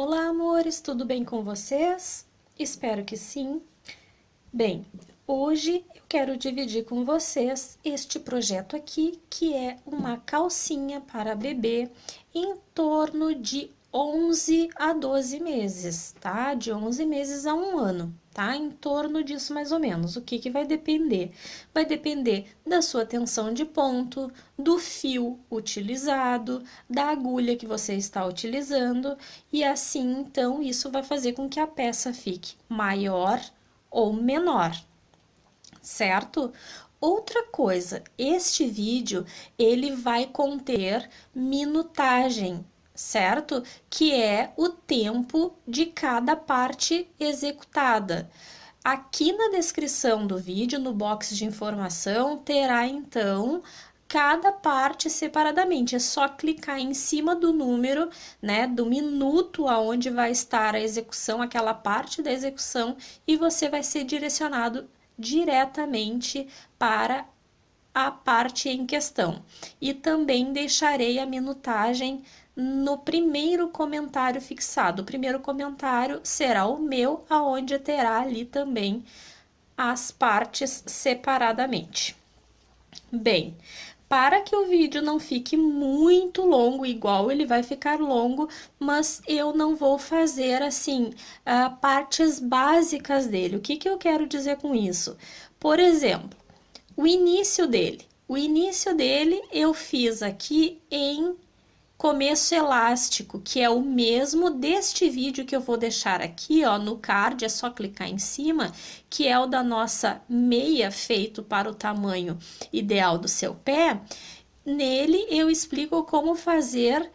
Olá, amores, tudo bem com vocês? Espero que sim. Bem, hoje eu quero dividir com vocês este projeto aqui, que é uma calcinha para bebê em torno de 11 a 12 meses, tá? De 11 meses a 1 ano, tá? Em torno disso mais ou menos. O que que vai depender? Vai depender da sua tensão de ponto, do fio utilizado, da agulha que você está utilizando e assim, então, isso vai fazer com que a peça fique maior ou menor, certo? Outra coisa, este vídeo ele vai conter minutagem, certo? Que é o tempo de cada parte executada. Aqui na descrição do vídeo, no box de informação, terá então cada parte separadamente. É só clicar em cima do número, né, do minuto aonde vai estar a execução, aquela parte da execução, e você vai ser direcionado diretamente para a parte em questão. E também deixarei a minutagem no primeiro comentário fixado. O primeiro comentário será o meu, aonde terá ali também as partes separadamente. Bem, para que o vídeo não fique muito longo, igual ele vai ficar longo, mas eu não vou fazer assim partes básicas dele. O que que eu quero dizer com isso? Por exemplo, o início dele. O início dele eu fiz aqui em começo elástico, que é o mesmo deste vídeo que eu vou deixar aqui, ó, no card, é só clicar em cima, que é o da nossa meia feito para o tamanho ideal do seu pé. Nele eu explico como fazer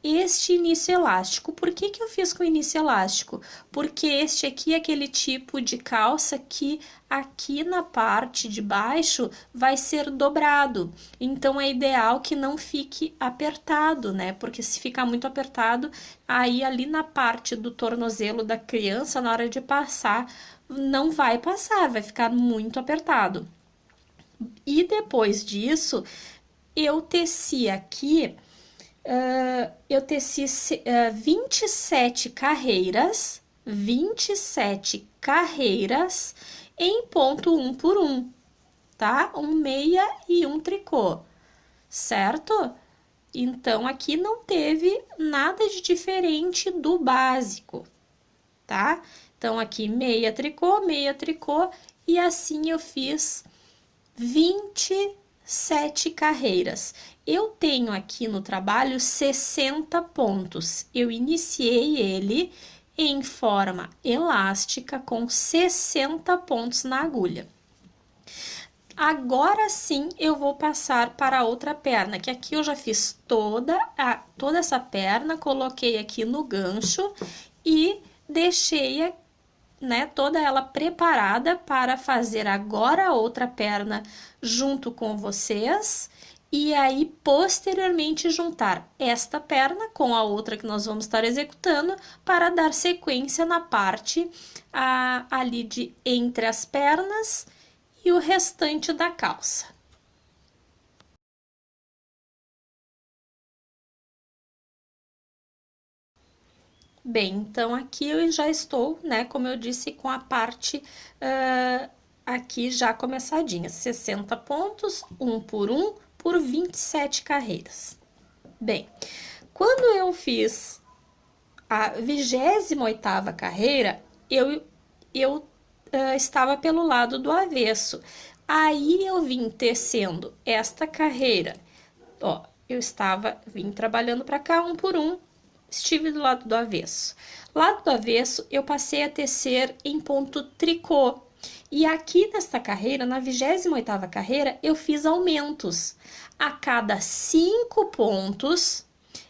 este início elástico. Por que que eu fiz com início elástico? Porque este aqui é aquele tipo de calça que aqui na parte de baixo vai ser dobrado. Então é ideal que não fique apertado, né? Porque se ficar muito apertado, aí ali na parte do tornozelo da criança, na hora de passar, não vai passar, vai ficar muito apertado. E depois disso, eu teci aqui eu teci 27 carreiras, 27 carreiras em ponto 1 por 1, tá? Um meia e um tricô, certo? Então, aqui não teve nada de diferente do básico, tá? Então, aqui meia tricô, e assim eu fiz 27 carreiras. Eu tenho aqui no trabalho 60 pontos. Eu iniciei ele em forma elástica com 60 pontos na agulha. Agora sim eu vou passar para a outra perna, que aqui eu já fiz toda essa perna, coloquei aqui no gancho e deixei, né, toda ela preparada para fazer agora a outra perna junto com vocês e aí posteriormente juntar esta perna com a outra que nós vamos estar executando para dar sequência na parte ali de entre as pernas e o restante da calça. Bem, então aqui eu já estou, né, como eu disse, com a parte aqui já começadinha, 60 pontos, 1 por 27 carreiras. Bem, quando eu fiz a 28ª carreira, eu estava pelo lado do avesso. Aí eu vim tecendo esta carreira, ó, vim trabalhando para cá 1 por 1, estive do lado do avesso. Lado do avesso, eu passei a tecer em ponto tricô. E aqui nesta carreira, na 28ª carreira, eu fiz aumentos. A cada 5 pontos,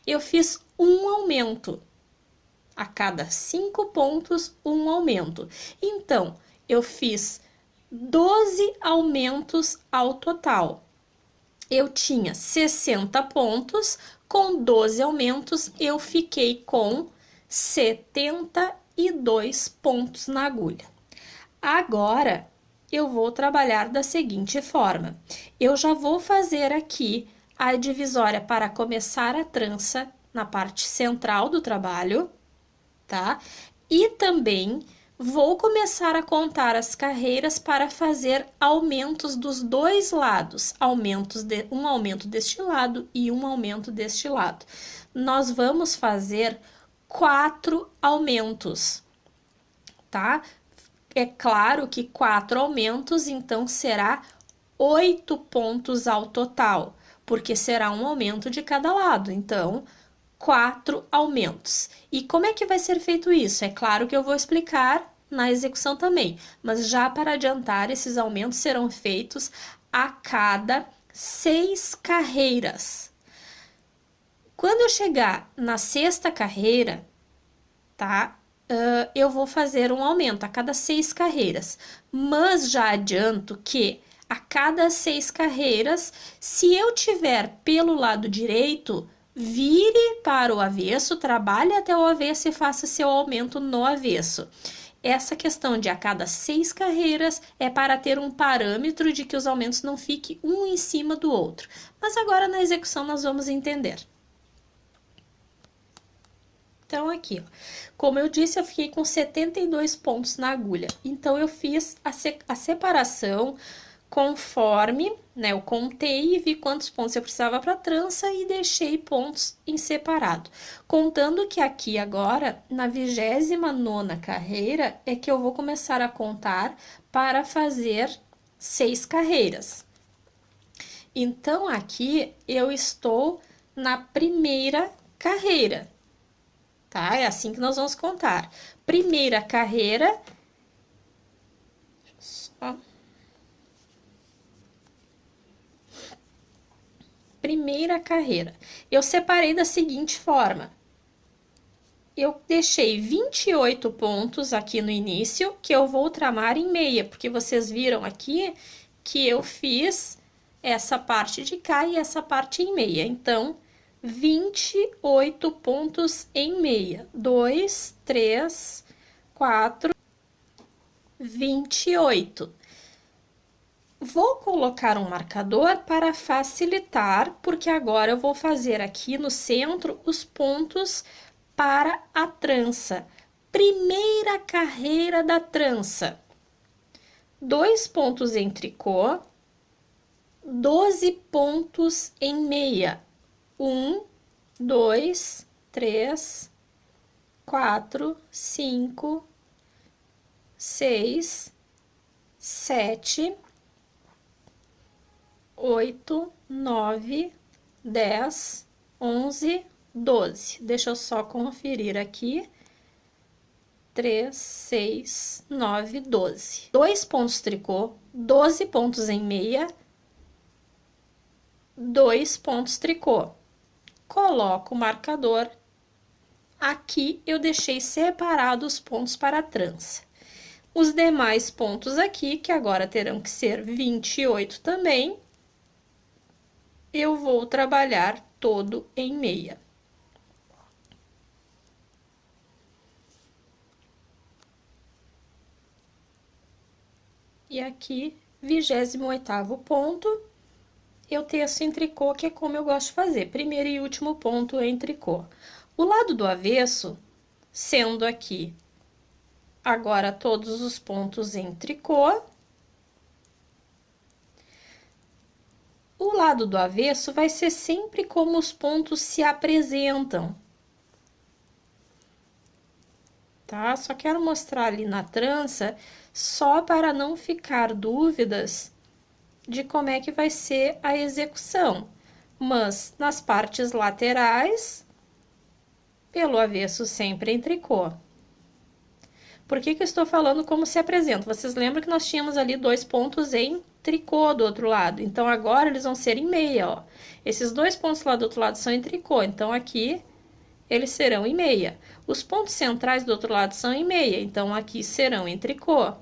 eu fiz um aumento. A cada 5 pontos, um aumento. Então, eu fiz 12 aumentos ao total. Eu tinha 60 pontos, com 12 aumentos, eu fiquei com 72 pontos na agulha. Agora, eu vou trabalhar da seguinte forma. Eu já vou fazer aqui a divisória para começar a trança na parte central do trabalho. tá? E também vou começar a contar as carreiras para fazer aumentos dos dois lados, um aumento deste lado e um aumento deste lado. Nós vamos fazer 4 aumentos, tá? É claro que 4 aumentos, então será 8 pontos ao total, porque será um aumento de cada lado. Então, 4 aumentos. E como é que vai ser feito isso? É claro que eu vou explicar na execução também, mas já para adiantar, esses aumentos serão feitos a cada 6 carreiras. Quando eu chegar na 6ª carreira, tá? Eu vou fazer um aumento a cada 6 carreiras, mas já adianto que a cada 6 carreiras, se eu tiver pelo lado direito, vire para o avesso, trabalhe até o avesso e faça seu aumento no avesso. Essa questão de a cada 6 carreiras é para ter um parâmetro de que os aumentos não fiquem um em cima do outro. Mas agora na execução nós vamos entender. Então, aqui, ó, como eu disse, eu fiquei com 72 pontos na agulha. Então, eu fiz a separação conforme, né, eu contei e vi quantos pontos eu precisava para a trança e deixei pontos em separado. Contando que aqui agora, na 29ª carreira, é que eu vou começar a contar para fazer 6 carreiras. Então, aqui eu estou na primeira carreira. Tá? É assim que nós vamos contar. Primeira carreira. Primeira carreira. Eu separei da seguinte forma. Eu deixei 28 pontos aqui no início, que eu vou tramar em meia, porque vocês viram aqui que eu fiz essa parte de cá e essa parte em meia. Então, 28 pontos em meia. 2, 3, 4, 28. Vou colocar um marcador para facilitar, porque agora eu vou fazer aqui no centro os pontos para a trança. Primeira carreira da trança. 2 pontos em tricô, 12 pontos em meia. 1, 2, 3, 4, 5, 6, 7, 8, 9, 10, 11, 12. Deixa eu só conferir aqui. 3, 6, 9, 12. 2 pontos tricô, 12 pontos em meia, 2 pontos tricô. Coloco o marcador. Aqui eu deixei separados os pontos para a trança. Os demais pontos aqui, que agora terão que ser 28 também, eu vou trabalhar todo em meia. E aqui, 28º ponto, eu teço em tricô, que é como eu gosto de fazer, primeiro e último ponto em tricô. O lado do avesso, sendo aqui, agora todos os pontos em tricô. O lado do avesso vai ser sempre como os pontos se apresentam. Tá? Só quero mostrar ali na trança, só para não ficar dúvidas de como é que vai ser a execução. Mas nas partes laterais, pelo avesso sempre em tricô. Por que que eu estou falando como se apresenta? Vocês lembram que nós tínhamos ali 2 pontos em tricô do outro lado. Então, agora eles vão ser em meia, ó. Esses 2 pontos lá do outro lado são em tricô. Então, aqui eles serão em meia. Os pontos centrais do outro lado são em meia. Então, aqui serão em tricô.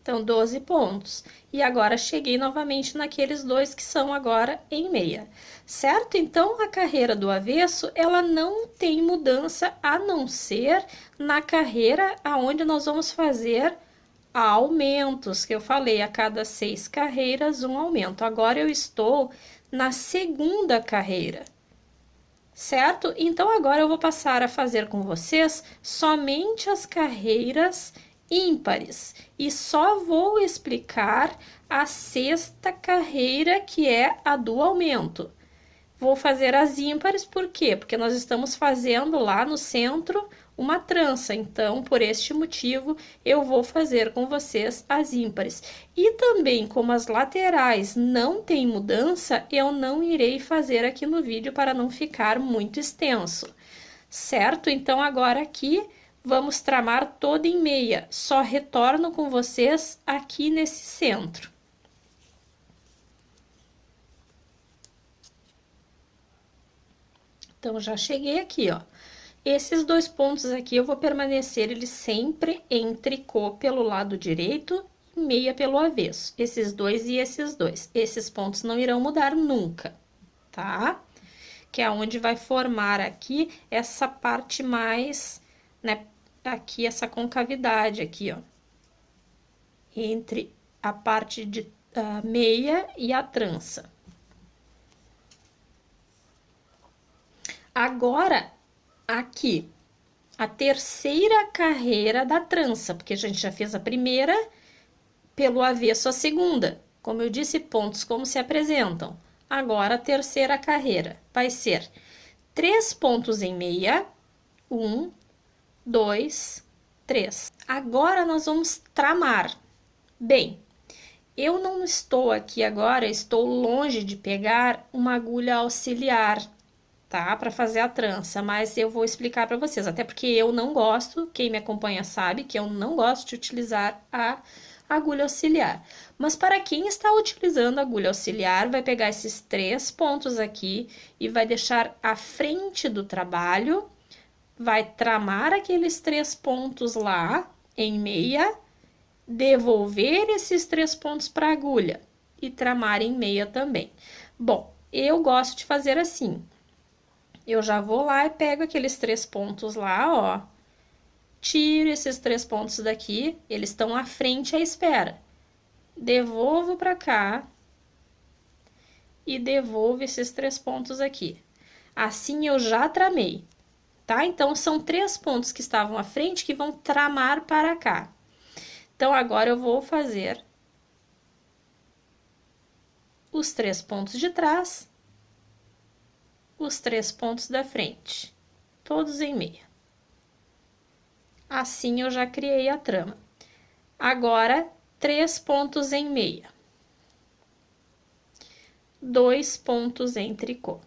Então, 12 pontos. E agora, cheguei novamente naqueles dois que são agora em meia, certo? Então, a carreira do avesso, ela não tem mudança, a não ser na carreira aonde nós vamos fazer aumentos, que eu falei, a cada 6 carreiras, um aumento. Agora, eu estou na segunda carreira, certo? Então, agora eu vou passar a fazer com vocês somente as carreiras ímpares e só vou explicar a sexta carreira, que é a do aumento. Vou fazer as ímpares, por quê? Porque nós estamos fazendo lá no centro uma trança, então, por este motivo, eu vou fazer com vocês as ímpares. E também, como as laterais não tem mudança, eu não irei fazer aqui no vídeo para não ficar muito extenso, certo? Então, agora aqui, vamos tramar toda em meia, só retorno com vocês aqui nesse centro. Então, já cheguei aqui, ó. Esses dois pontos aqui, eu vou permanecer eles sempre em tricô pelo lado direito e meia pelo avesso. Esses dois e esses dois. Esses pontos não irão mudar nunca, tá? Que é onde vai formar aqui essa parte mais, né? Aqui, essa concavidade aqui, ó. Entre a parte de meia e a trança. Agora, aqui, a terceira carreira da trança, porque a gente já fez a primeira, pelo avesso a segunda. Como eu disse, pontos como se apresentam. Agora, a terceira carreira vai ser 3 pontos em meia, 1, 2, 3. Agora, nós vamos tramar. Bem, eu não estou aqui agora, estou longe de pegar uma agulha auxiliar, tá? Para fazer a trança, mas eu vou explicar para vocês, até porque eu não gosto, quem me acompanha sabe que eu não gosto de utilizar a agulha auxiliar. Mas para quem está utilizando a agulha auxiliar, vai pegar esses 3 pontos aqui e vai deixar à frente do trabalho, vai tramar aqueles 3 pontos lá em meia, devolver esses 3 pontos para a agulha e tramar em meia também. Bom, eu gosto de fazer assim. Eu já vou lá e pego aqueles 3 pontos lá, ó. Tiro esses 3 pontos daqui, eles estão à frente à espera. Devolvo para cá e devolvo esses 3 pontos aqui. Assim eu já tramei, tá? Então, são 3 pontos que estavam à frente que vão tramar para cá. Então, agora eu vou fazer os 3 pontos de trás, os 3 pontos da frente, todos em meia. Assim, eu já criei a trama. Agora, 3 pontos em meia. 2 pontos em tricô.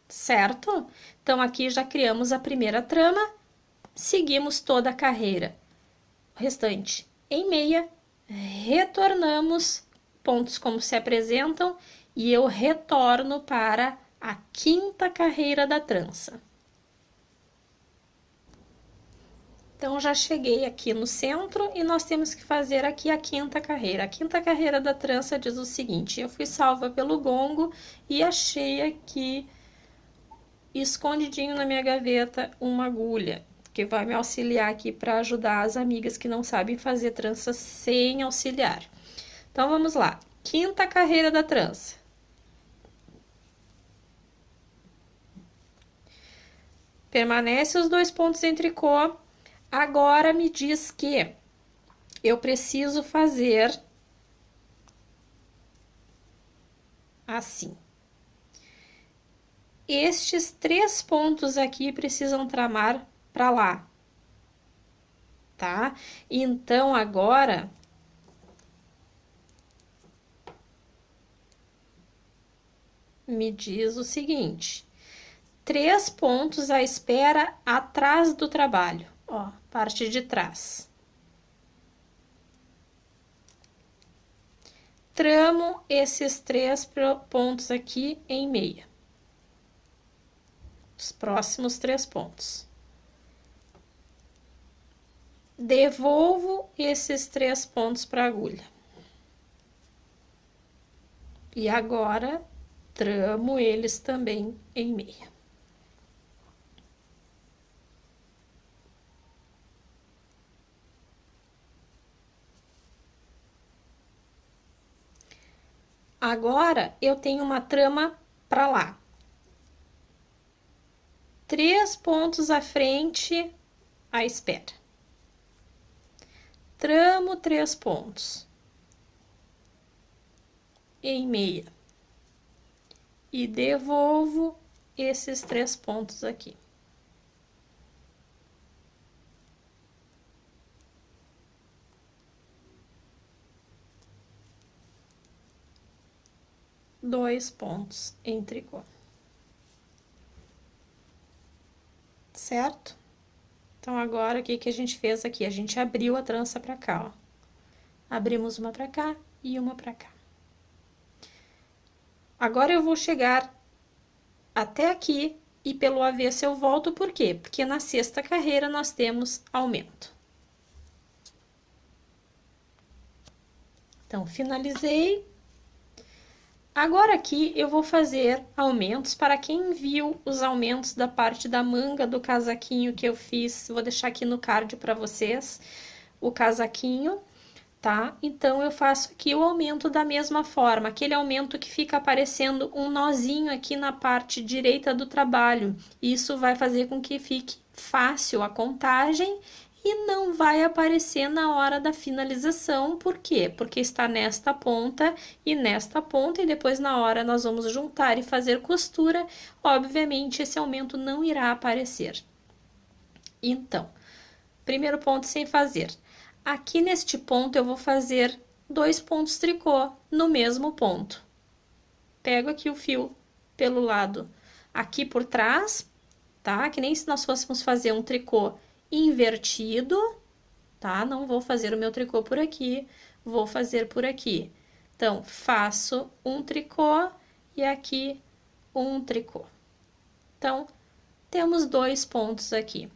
Certo? Então, aqui já criamos a primeira trama, seguimos toda a carreira. O restante em meia, retornamos, pontos como se apresentam, e eu retorno para a quinta carreira da trança. Então, já cheguei aqui no centro e nós temos que fazer aqui a quinta carreira. A quinta carreira da trança diz o seguinte: eu fui salva pelo gongo e achei aqui, escondidinho na minha gaveta, uma agulha, que vai me auxiliar aqui para ajudar as amigas que não sabem fazer trança sem auxiliar. Então, vamos lá. Quinta carreira da trança. Permanece os 2 pontos em tricô. Agora, me diz que eu preciso fazer assim. Estes 3 pontos aqui precisam tramar para lá, tá? Então, agora, me diz o seguinte: 3 pontos à espera atrás do trabalho, ó, parte de trás. Tramo esses 3 pontos aqui em meia. Os próximos 3 pontos. devolvo esses 3 pontos para a agulha. E agora, tramo eles também em meia. Agora, eu tenho uma trama para lá. 3 pontos à frente, à espera. Tramo 3 pontos em meia. E devolvo esses 3 pontos aqui. Dois pontos em tricô. Certo? Então, agora, o que que a gente fez aqui? A gente abriu a trança pra cá, ó. Abrimos uma pra cá e uma pra cá. Agora, eu vou chegar até aqui e pelo avesso eu volto, por quê? Porque na sexta carreira nós temos aumento. Então, finalizei. Agora aqui eu vou fazer aumentos. Para quem viu os aumentos da parte da manga do casaquinho que eu fiz, vou deixar aqui no card para vocês o casaquinho, tá? Então, eu faço aqui o aumento da mesma forma, aquele aumento que fica aparecendo um nozinho aqui na parte direita do trabalho. Isso vai fazer com que fique fácil a contagem e não vai aparecer na hora da finalização. Por quê? Porque está nesta ponta, e depois na hora nós vamos juntar e fazer costura, obviamente esse aumento não irá aparecer. Então, primeiro ponto sem fazer. Aqui neste ponto eu vou fazer 2 pontos tricô no mesmo ponto. Pego aqui o fio pelo lado aqui por trás, tá? Que nem se nós fôssemos fazer um tricô invertido, tá? Não vou fazer o meu tricô por aqui, vou fazer por aqui. Então, faço um tricô e aqui um tricô. Então, temos 2 pontos aqui.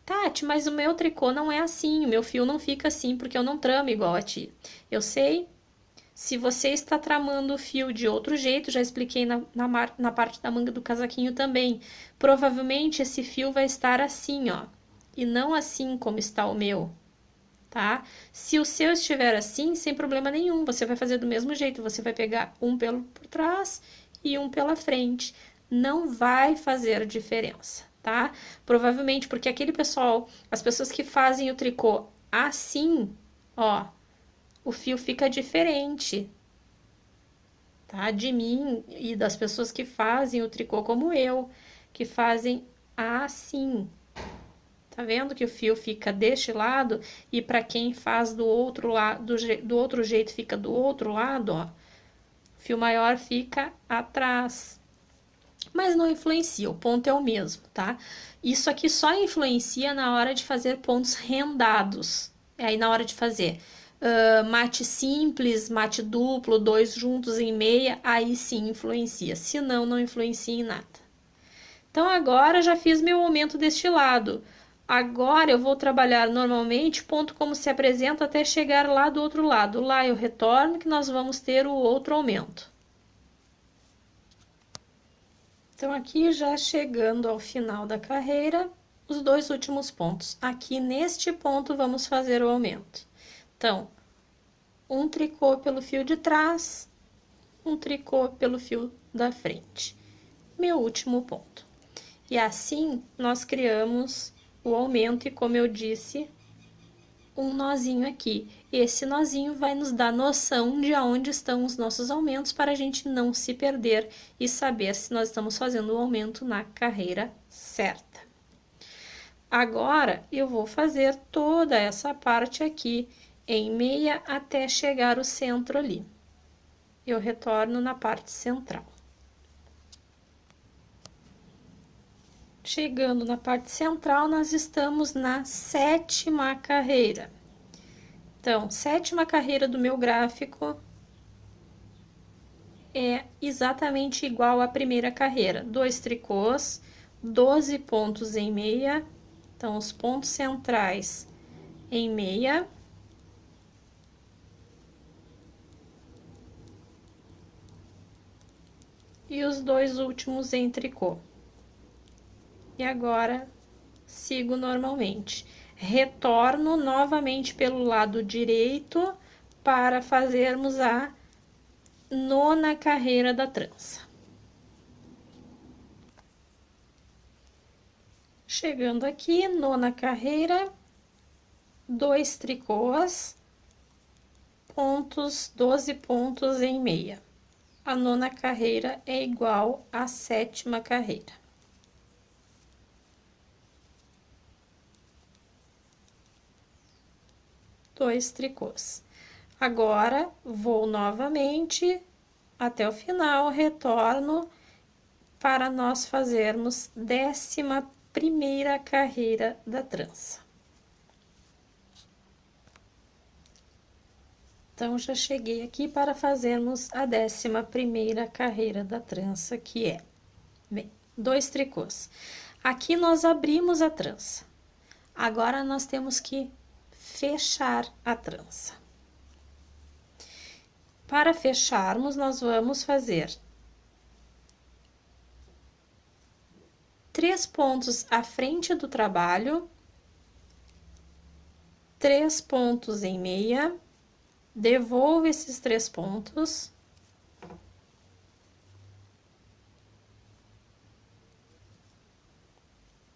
Tati, mas o meu tricô não é assim, o meu fio não fica assim, porque eu não tramo igual a ti. Eu sei, se você está tramando o fio de outro jeito, já expliquei na parte da manga do casaquinho também, provavelmente esse fio vai estar assim, ó, e não assim como está o meu, tá? Se o seu estiver assim, sem problema nenhum, você vai fazer do mesmo jeito, você vai pegar um por trás e um pela frente, não vai fazer diferença, tá? Provavelmente porque aquele pessoal, as pessoas que fazem o tricô assim, ó, o fio fica diferente, tá? De mim e das pessoas que fazem o tricô como eu, que fazem assim. Tá vendo que o fio fica deste lado e para quem faz do outro lado, do outro jeito fica do outro lado, ó. O fio maior fica atrás. Mas não influencia, o ponto é o mesmo, tá? Isso aqui só influencia na hora de fazer pontos rendados. É aí na hora de fazer mate simples, mate duplo, 2 juntos em meia, aí sim influencia. Se não, não influencia em nada. Então, agora já fiz meu aumento deste lado. Agora eu vou trabalhar normalmente ponto como se apresenta até chegar lá do outro lado. Lá eu retorno que nós vamos ter o outro aumento. Então, aqui já chegando ao final da carreira, os 2 últimos pontos. Aqui neste ponto vamos fazer o aumento. Então, um tricô pelo fio de trás, um tricô pelo fio da frente. Meu último ponto. E assim, nós criamos o aumento e, como eu disse, um nozinho aqui. Esse nozinho vai nos dar noção de aonde estão os nossos aumentos para a gente não se perder e saber se nós estamos fazendo o aumento na carreira certa. Agora, eu vou fazer toda essa parte aqui em meia até chegar o centro ali. Eu retorno na parte central. Chegando na parte central, nós estamos na 7ª carreira. Então, 7ª carreira do meu gráfico é exatamente igual à primeira carreira. 2 tricôs, 12 pontos em meia. Então, os pontos centrais em meia. E os 2 últimos em tricô. E agora, sigo normalmente. Retorno novamente pelo lado direito para fazermos a 9ª carreira da trança. Chegando aqui, 9ª carreira, 2 tricôs, pontos, 12 pontos em meia. A 9ª carreira é igual à 7ª carreira. Dois tricôs. Agora, vou novamente até o final, retorno para nós fazermos 11ª carreira da trança. Então, já cheguei aqui para fazermos a 11ª carreira da trança, que é, bem, 2 tricôs. Aqui nós abrimos a trança. Agora, nós temos que fechar a trança. Para fecharmos, nós vamos fazer 3 pontos à frente do trabalho, 3 pontos em meia, devolvo esses 3 pontos,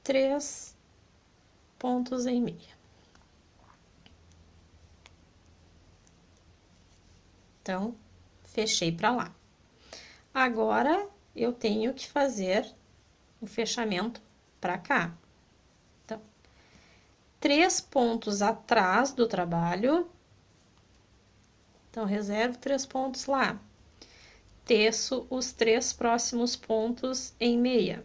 três pontos em meia. Então, fechei para lá. Agora, eu tenho que fazer o fechamento para cá. Então, 3 pontos atrás do trabalho. Então, reservo 3 pontos lá. Teço os 3 próximos pontos em meia.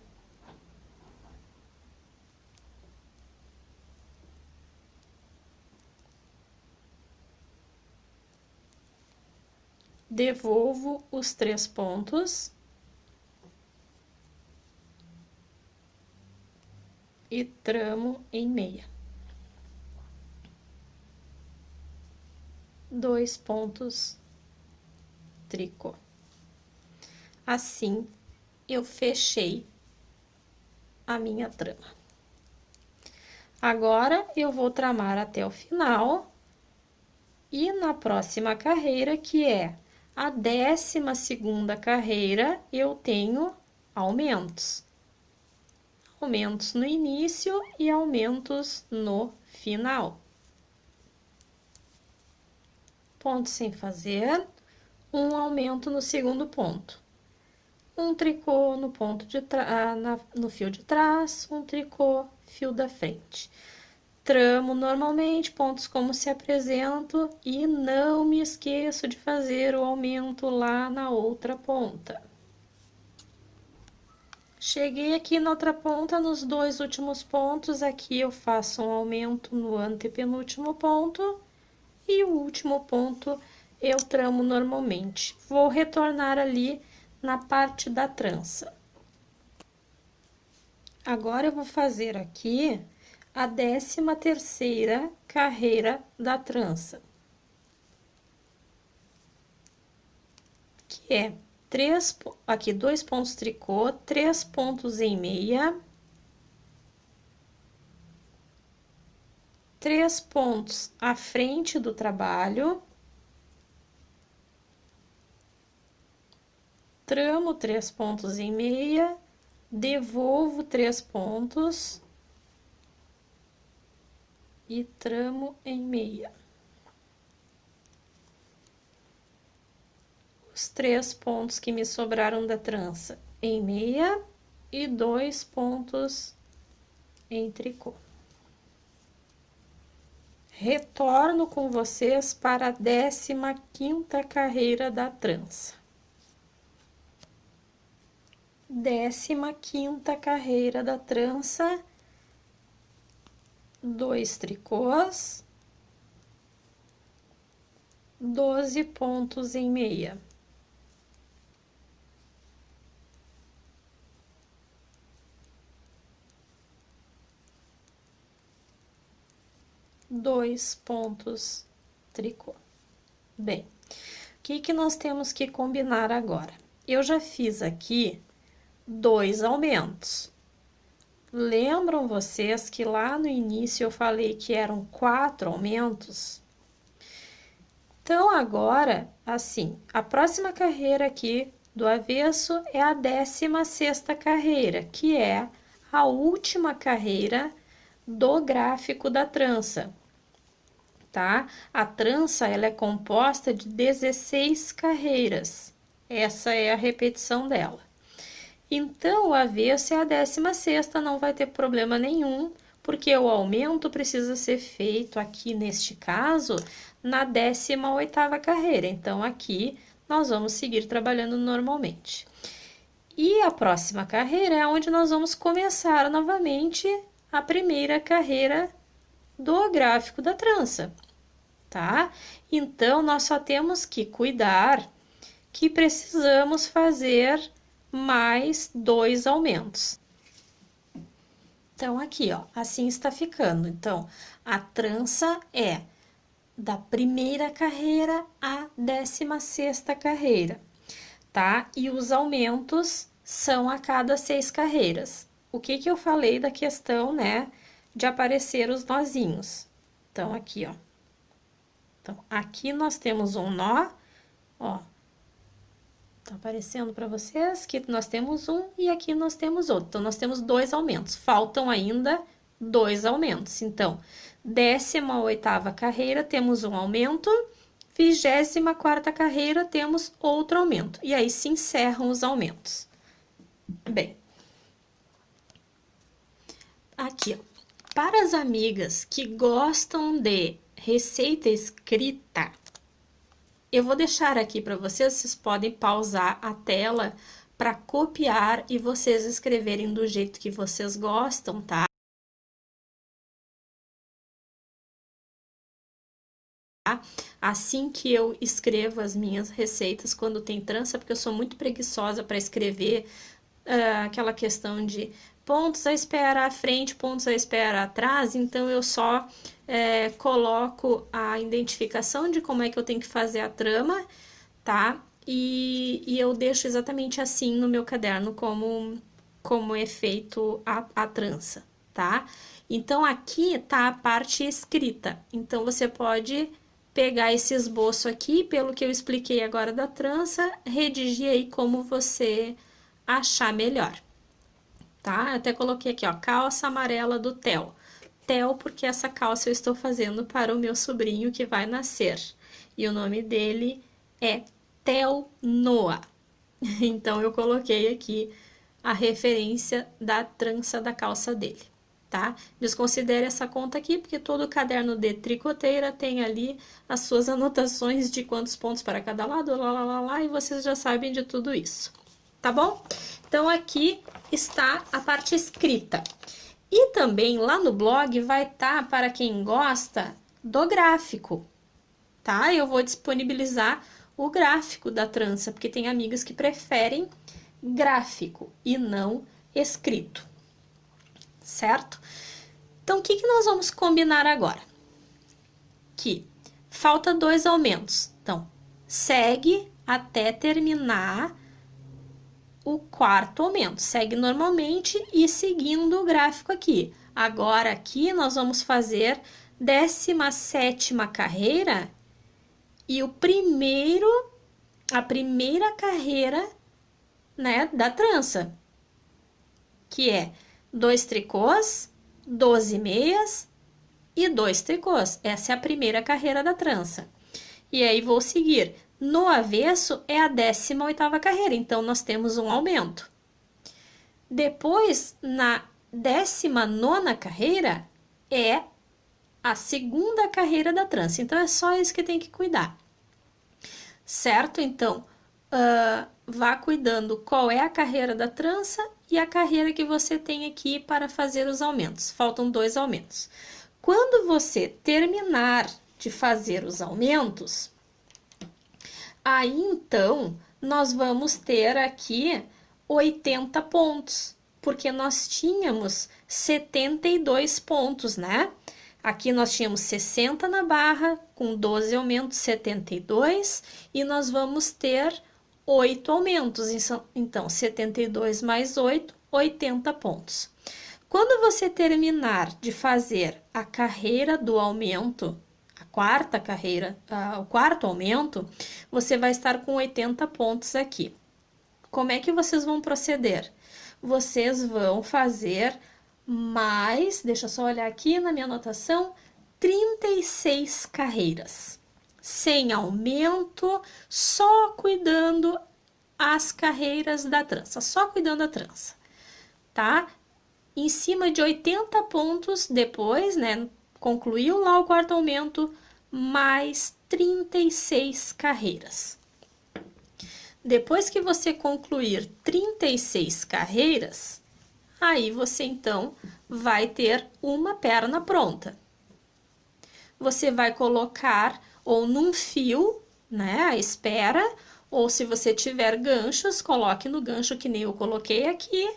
Devolvo os 3 pontos. E tramo em meia. 2 pontos tricô. Assim, eu fechei a minha trama. Agora, eu vou tramar até o final. E na próxima carreira, que é a 12ª carreira, eu tenho aumentos. Aumentos no início e aumentos no final. Ponto sem fazer, um aumento no segundo ponto. Um tricô no ponto de no fio de trás, um tricô, fio da frente. Tramo normalmente, pontos como se apresento e não me esqueço de fazer o aumento lá na outra ponta. Cheguei aqui na outra ponta, nos 2 últimos pontos, aqui eu faço um aumento no antepenúltimo ponto e o último ponto eu tramo normalmente. Vou retornar ali na parte da trança. Agora, eu vou fazer aqui a 13ª carreira da trança, que é aqui 2 pontos tricô, 3 pontos em meia, 3 pontos à frente do trabalho, tramo 3 pontos em meia, devolvo 3 pontos e tramo em meia. Os 3 pontos que me sobraram da trança em meia e 2 pontos em tricô. Retorno com vocês para a 15ª carreira da trança. 15ª carreira da trança, 2 tricôs, 12 pontos em meia. 2 pontos tricô. Bem, o que que nós temos que combinar agora? Eu já fiz aqui 2 aumentos. Lembram vocês que lá no início eu falei que eram 4 aumentos? Então, agora, assim, a próxima carreira aqui do avesso é a 16ª carreira, que é a última carreira do gráfico da trança, tá? A trança, ela é composta de 16 carreiras. Essa é a repetição dela. Então, o avesso é a 16ª, não vai ter problema nenhum, porque o aumento precisa ser feito aqui, neste caso, na 18ª carreira. Então, aqui, nós vamos seguir trabalhando normalmente. E a próxima carreira é onde nós vamos começar novamente a primeira carreira do gráfico da trança, tá? Então, nós só temos que cuidar que precisamos fazer mais 2 aumentos. Então, aqui, ó, assim está ficando. Então, a trança é da primeira carreira à 16ª carreira, tá? E os aumentos são a cada 6 carreiras. O que que eu falei da questão, né, de aparecer os nozinhos? Então, aqui, ó. Então, aqui nós temos um nó, ó. Tá aparecendo para vocês que nós temos um e aqui nós temos outro. Então, nós temos 2 aumentos. Faltam ainda 2 aumentos. Então, 18ª carreira temos um aumento, 24ª carreira temos outro aumento. E aí se encerram os aumentos. Bem, aqui, ó, para as amigas que gostam de receita escrita, eu vou deixar aqui para vocês, vocês podem pausar a tela para copiar e vocês escreverem do jeito que vocês gostam, tá? Assim que eu escrevo as minhas receitas quando tem trança, porque eu sou muito preguiçosa para escrever aquela questão de pontos a espera à frente, pontos a espera atrás, então eu só coloco a identificação de como é que eu tenho que fazer a trama, tá? E eu deixo exatamente assim no meu caderno como é feito a trança, tá? Então, aqui tá a parte escrita, então você pode pegar esse esboço aqui, pelo que eu expliquei agora da trança, redigir aí como você achar melhor, tá? Eu até coloquei aqui, ó, calça amarela do Theo. Theo, porque essa calça eu estou fazendo para o meu sobrinho que vai nascer. E o nome dele é Theo Noah. Então, eu coloquei aqui a referência da trança da calça dele, tá? Desconsidere essa conta aqui, porque todo caderno de tricoteira tem ali as suas anotações de quantos pontos para cada lado, e vocês já sabem de tudo isso, tá bom? Então, aqui está a parte escrita. E também lá no blog vai estar, para quem gosta, do gráfico, tá? Eu vou disponibilizar o gráfico da trança, porque tem amigas que preferem gráfico e não escrito, certo? Então, o que que nós vamos combinar agora? Que falta 2 aumentos. Então, segue até terminar o 4º aumento. Segue normalmente e seguindo o gráfico aqui. Agora, aqui nós vamos fazer 17ª carreira e a primeira carreira, né, da trança, que é 2 tricôs, 12 meias e 2 tricôs. Essa é a primeira carreira da trança. E aí, vou seguir. No avesso é a 18ª carreira, então nós temos um aumento. Depois, na 19ª carreira, é a segunda carreira da trança. Então, é só isso que tem que cuidar. Certo? Então, vá cuidando qual é a carreira da trança e a carreira que você tem aqui para fazer os aumentos. Faltam 2 aumentos. Quando você terminar de fazer os aumentos, aí então nós vamos ter aqui 80 pontos, porque nós tínhamos 72 pontos, né? Aqui nós tínhamos 60 na barra, com 12 aumentos, 72, e nós vamos ter 8 aumentos, então 72 mais 8, 80 pontos. Quando você terminar de fazer a carreira do aumento, a quarta carreira, o quarto aumento, você vai estar com 80 pontos aqui. Como é que vocês vão proceder? Vocês vão fazer mais, deixa eu só olhar aqui na minha anotação, 36 carreiras. Sem aumento, só cuidando as carreiras da trança, só cuidando da trança, tá? Em cima de 80 pontos depois, né? Concluiu lá o quarto aumento, mais 36 carreiras. Depois que você concluir 36 carreiras, aí você então vai ter uma perna pronta. Você vai colocar ou num fio, né, a espera, ou se você tiver ganchos, coloque no gancho que nem eu coloquei aqui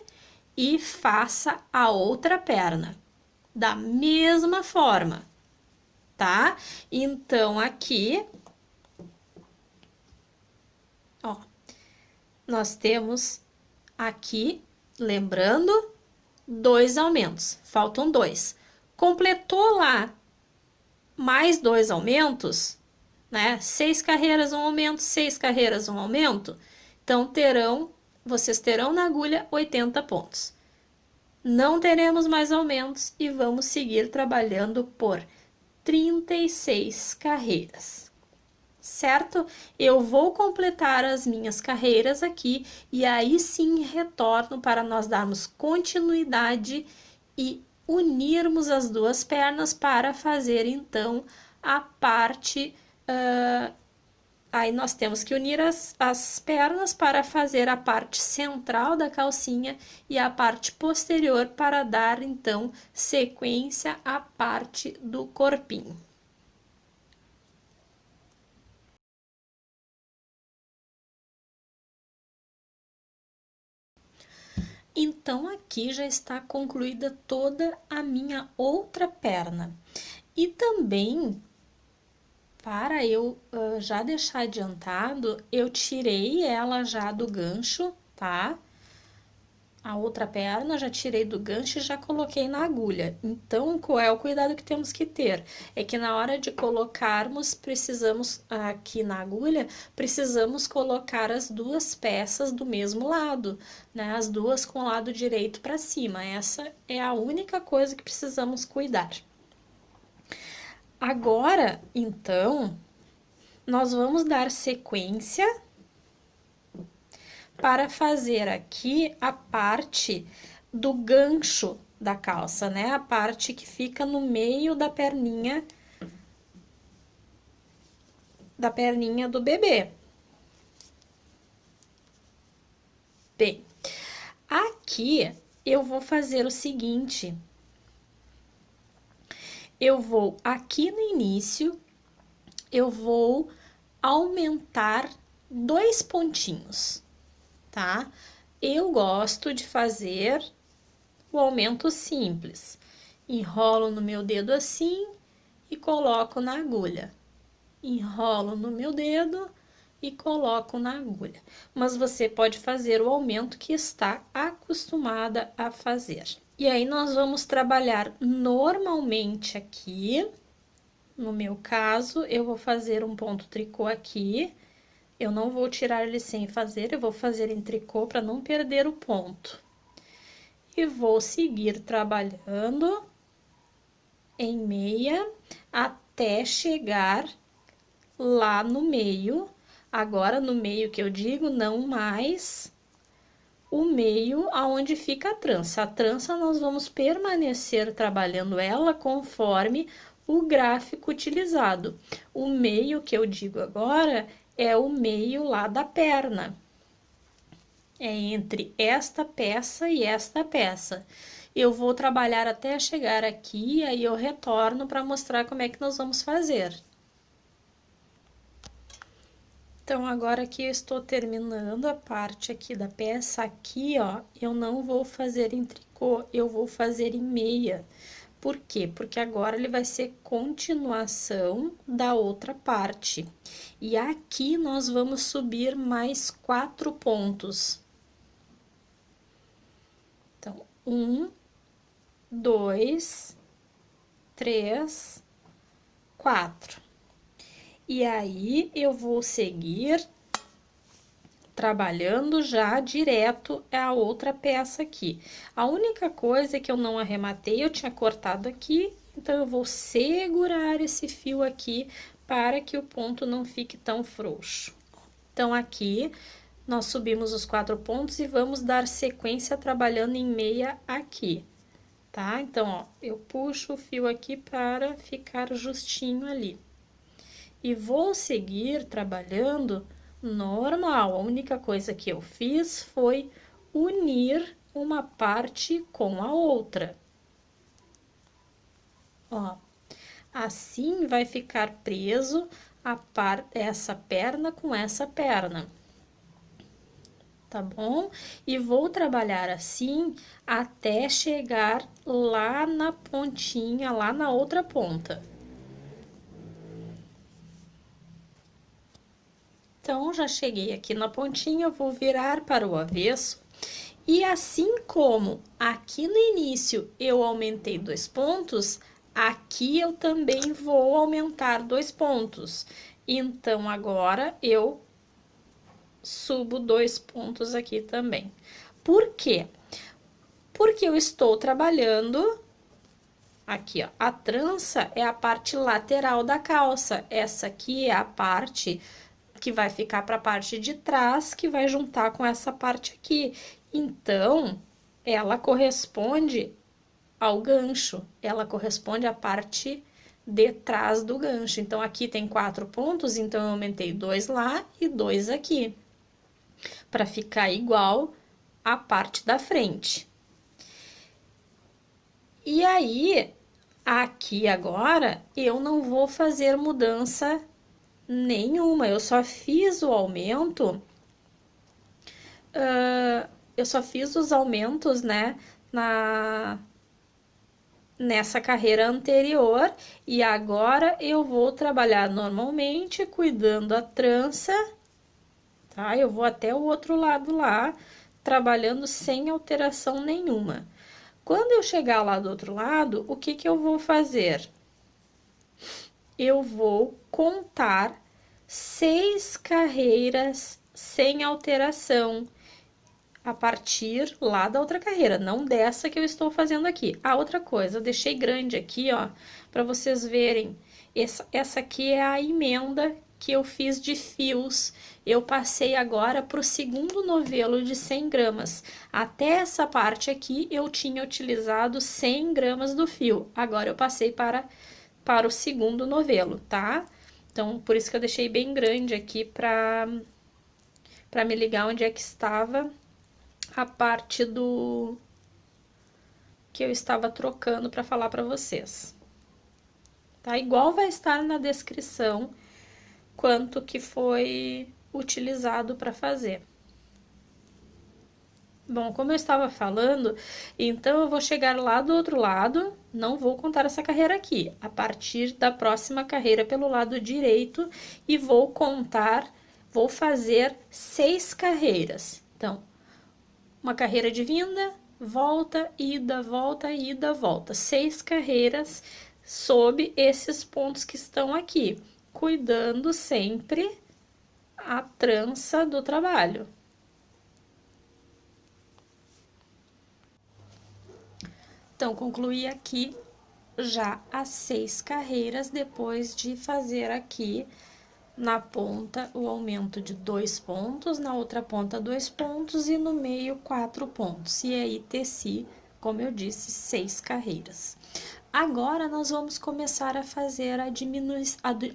e faça a outra perna da mesma forma, tá? Então, aqui, ó, nós temos aqui, lembrando, 2 aumentos, faltam 2. Completou lá mais 2 aumentos, né? 6 carreiras, um aumento, 6 carreiras, um aumento. Então, vocês terão na agulha 80 pontos. Não teremos mais aumentos e vamos seguir trabalhando por 36 carreiras. Certo? Eu vou completar as minhas carreiras aqui e aí sim retorno para nós darmos continuidade e unirmos as duas pernas para fazer então a parte. Aí nós temos que unir as pernas para fazer a parte central da calcinha e a parte posterior para dar então sequência à parte do corpinho. Então, aqui já está concluída toda a minha outra perna. E também, para eu já deixar adiantado, eu tirei ela já do gancho, tá? A outra perna já tirei do gancho e já coloquei na agulha. Então, qual é o cuidado que temos que ter? É que na hora de colocarmos, precisamos, aqui na agulha, precisamos colocar as duas peças do mesmo lado, né? As duas com o lado direito para cima. Essa é a única coisa que precisamos cuidar. Agora, então, nós vamos dar sequência para fazer aqui a parte do gancho da calça, né? A parte que fica no meio da perninha do bebê. Bem, aqui eu vou fazer o seguinte. Eu vou aqui no início, eu vou aumentar 2 pontinhos, tá? Eu gosto de fazer o aumento simples. Enrolo no meu dedo assim e coloco na agulha. Enrolo no meu dedo e coloco na agulha. Mas você pode fazer o aumento que está acostumada a fazer. E aí, nós vamos trabalhar normalmente aqui. No meu caso, eu vou fazer um ponto tricô aqui. Eu não vou tirar ele sem fazer, eu vou fazer em tricô para não perder o ponto. E vou seguir trabalhando em meia até chegar lá no meio. Agora, no meio que eu digo, não mais o meio aonde fica a trança. A trança nós vamos permanecer trabalhando ela conforme o gráfico utilizado. O meio que eu digo agora é o meio lá da perna. É entre esta peça e esta peça. Eu vou trabalhar até chegar aqui, aí eu retorno para mostrar como é que nós vamos fazer. Então, agora que eu estou terminando a parte aqui da peça, aqui, ó, eu não vou fazer em tricô, eu vou fazer em meia, Por quê? Porque agora ele vai ser continuação da outra parte. E aqui nós vamos subir mais 4 pontos. Então, 1, 2, 3, 4. E aí, eu vou seguir trabalhando já direto a outra peça aqui. A única coisa é que eu não arrematei, eu tinha cortado aqui, então eu vou segurar esse fio aqui para que o ponto não fique tão frouxo. Então, aqui, nós subimos os 4 pontos e vamos dar sequência trabalhando em meia aqui, tá? Então, ó, eu puxo o fio aqui para ficar justinho ali. E vou seguir trabalhando normal. A única coisa que eu fiz foi unir uma parte com a outra. Ó, assim vai ficar preso essa perna com essa perna. Tá bom? E vou trabalhar assim até chegar lá na pontinha, lá na outra ponta. Então, já cheguei aqui na pontinha, eu vou virar para o avesso. E assim como aqui no início eu aumentei 2 pontos, aqui eu também vou aumentar 2 pontos. Então, agora eu subo 2 pontos aqui também. Por quê? Porque eu estou trabalhando aqui, ó. A trança é a parte lateral da calça. Essa aqui é a parte que vai ficar para a parte de trás, que vai juntar com essa parte aqui. Então, ela corresponde ao gancho, ela corresponde à parte de trás do gancho. Então, aqui tem 4 pontos, então eu aumentei 2 lá e 2 aqui, para ficar igual à parte da frente. E aí, aqui agora, eu não vou fazer mudança nenhuma, eu só fiz o aumento, eu só fiz os aumentos, né, nessa carreira anterior, e agora eu vou trabalhar normalmente, cuidando a trança, tá? Eu vou até o outro lado lá, trabalhando sem alteração nenhuma. Quando eu chegar lá do outro lado, o que que eu vou fazer? Eu vou contar 6 carreiras sem alteração a partir lá da outra carreira, não dessa que eu estou fazendo aqui. A outra coisa, eu deixei grande aqui, ó, para vocês verem. Essa aqui é a emenda que eu fiz de fios. Eu passei agora para o segundo novelo de 100 gramas. Até essa parte aqui eu tinha utilizado 100 gramas do fio. Agora eu passei para o segundo novelo, tá? Então, por isso que eu deixei bem grande aqui para me ligar onde é que estava a parte do que eu estava trocando para falar para vocês. Tá? Igual vai estar na descrição quanto que foi utilizado para fazer. Bom, como eu estava falando, então eu vou chegar lá do outro lado, não vou contar essa carreira aqui, a partir da próxima carreira pelo lado direito, e vou contar, vou fazer 6 carreiras. Então, uma carreira de vinda, volta, ida, volta, ida, volta. 6 carreiras sob esses pontos que estão aqui, cuidando sempre a trança do trabalho. Então, concluí aqui já as 6 carreiras, depois de fazer aqui na ponta o aumento de 2 pontos, na outra ponta 2 pontos e no meio 4 pontos. E aí, teci, como eu disse, 6 carreiras. Agora, nós vamos começar a fazer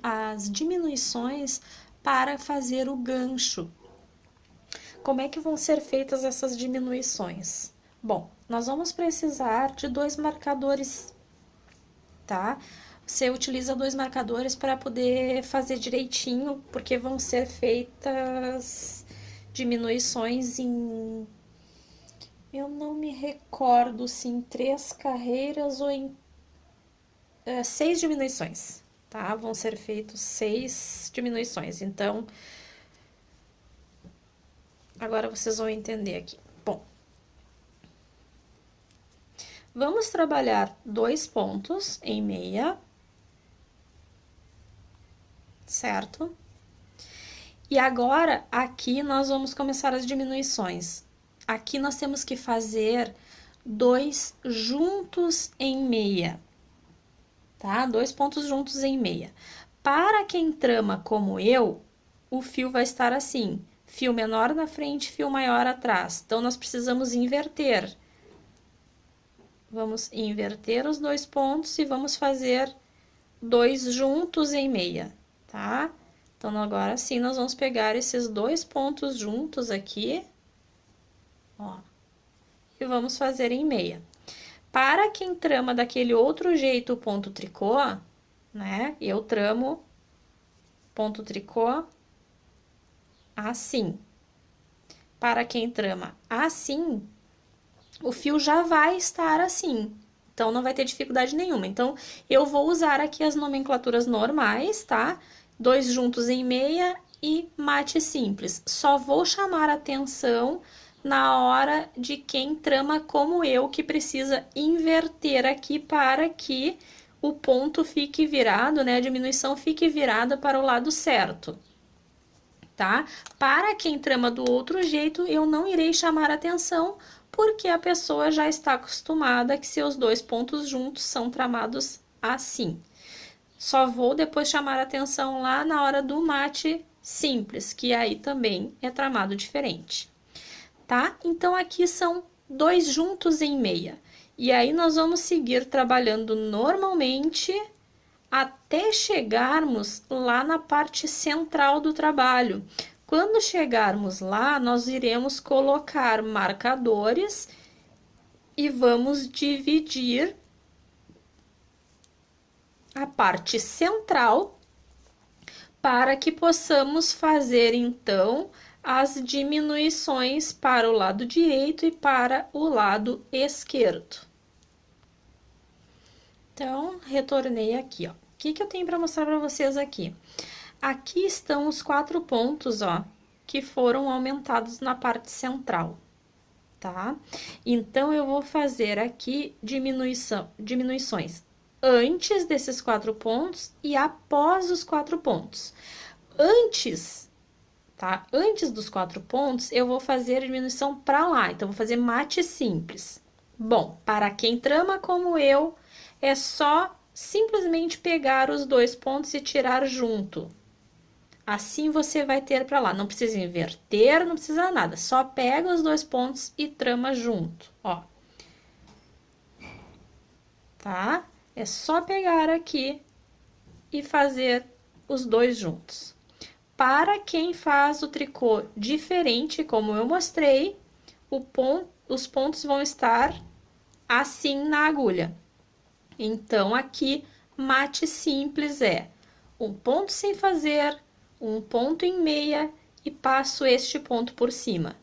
as diminuições para fazer o gancho. Como é que vão ser feitas essas diminuições? Bom, nós vamos precisar de 2 marcadores, tá? Você utiliza 2 marcadores para poder fazer direitinho, porque vão ser feitas diminuições em... Eu não me recordo se em 3 carreiras ou em 6 diminuições, tá? Vão ser feitos 6 diminuições, então, agora vocês vão entender aqui. Bom, vamos trabalhar 2 pontos em meia, certo? E agora, aqui, nós vamos começar as diminuições. Aqui nós temos que fazer 2 juntos em meia, tá? 2 pontos juntos em meia. Para quem trama como eu, o fio vai estar assim, fio menor na frente, fio maior atrás. Então, nós precisamos inverter. Vamos inverter os 2 pontos e vamos fazer 2 juntos em meia, tá? Então, agora sim, nós vamos pegar esses 2 pontos juntos aqui, ó, e vamos fazer em meia. Para quem trama daquele outro jeito o ponto tricô, né, eu tramo ponto tricô assim. Para quem trama assim, o fio já vai estar assim. Então, não vai ter dificuldade nenhuma. Então, eu vou usar aqui as nomenclaturas normais, tá? 2 juntos em meia e mate simples. Só vou chamar atenção na hora de quem trama como eu, que precisa inverter aqui para que o ponto fique virado, né? A diminuição fique virada para o lado certo, tá? Para quem trama do outro jeito, eu não irei chamar atenção, porque a pessoa já está acostumada que seus 2 pontos juntos são tramados assim. Só vou depois chamar atenção lá na hora do mate simples, que aí também é tramado diferente, tá? Então, aqui são 2 juntos em meia. E aí, nós vamos seguir trabalhando normalmente até chegarmos lá na parte central do trabalho. Quando chegarmos lá, nós iremos colocar marcadores e vamos dividir a parte central para que possamos fazer, então, as diminuições para o lado direito e para o lado esquerdo. Então, retornei aqui, ó. O que eu tenho para mostrar para vocês aqui? Aqui estão os 4 pontos, ó, que foram aumentados na parte central, tá? Então, eu vou fazer aqui diminuições antes desses 4 pontos e após os 4 pontos. Antes, tá? Antes dos 4 pontos, eu vou fazer a diminuição para lá, então, vou fazer mate simples. Bom, para quem trama como eu, é só simplesmente pegar os 2 pontos e tirar junto. Assim você vai ter para lá. Não precisa inverter, não precisa nada. Só pega os 2 pontos e trama junto, ó. Tá? É só pegar aqui e fazer os 2 juntos. Para quem faz o tricô diferente, como eu mostrei, os pontos vão estar assim na agulha. Então, aqui, mate simples é um ponto sem fazer, um ponto em meia e passo este ponto por cima.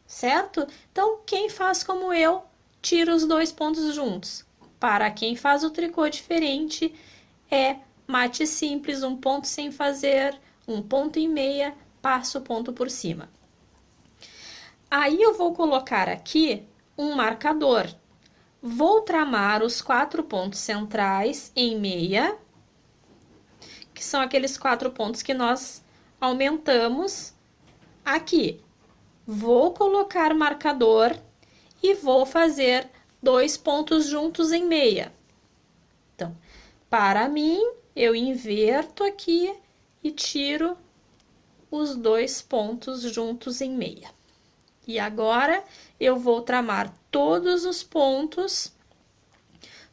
Certo? Então, quem faz como eu, tira os 2 pontos juntos. Para quem faz o tricô diferente, é mate simples, um ponto sem fazer, um ponto em meia, passo o ponto por cima. Aí, eu vou colocar aqui um marcador. Vou tramar os 4 pontos centrais em meia, que são aqueles 4 pontos que nós aumentamos aqui. Vou colocar marcador e vou fazer 2 pontos juntos em meia. Então, para mim, eu inverto aqui e tiro os 2 pontos juntos em meia. E agora, eu vou tramar todos os pontos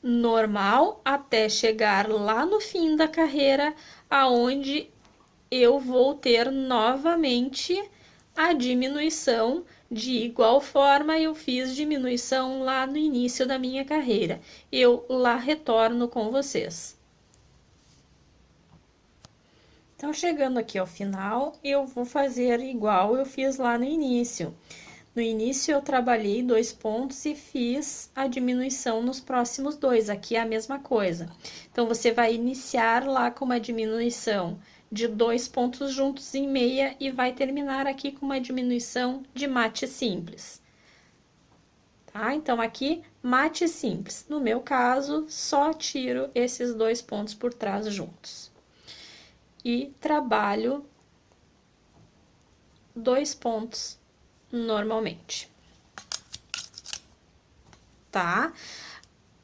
normal até chegar lá no fim da carreira, aonde eu vou ter novamente a diminuição. De igual forma, eu fiz diminuição lá no início da minha carreira. Eu lá retorno com vocês. Então, chegando aqui ao final, eu vou fazer igual eu fiz lá no início. No início eu trabalhei 2 pontos e fiz a diminuição nos próximos 2, aqui é a mesma coisa. Então, você vai iniciar lá com uma diminuição de 2 pontos juntos em meia e vai terminar aqui com uma diminuição de mate simples. Tá? Então, aqui, mate simples. No meu caso, só tiro esses 2 pontos por trás juntos. E trabalho 2 pontos normalmente. Tá?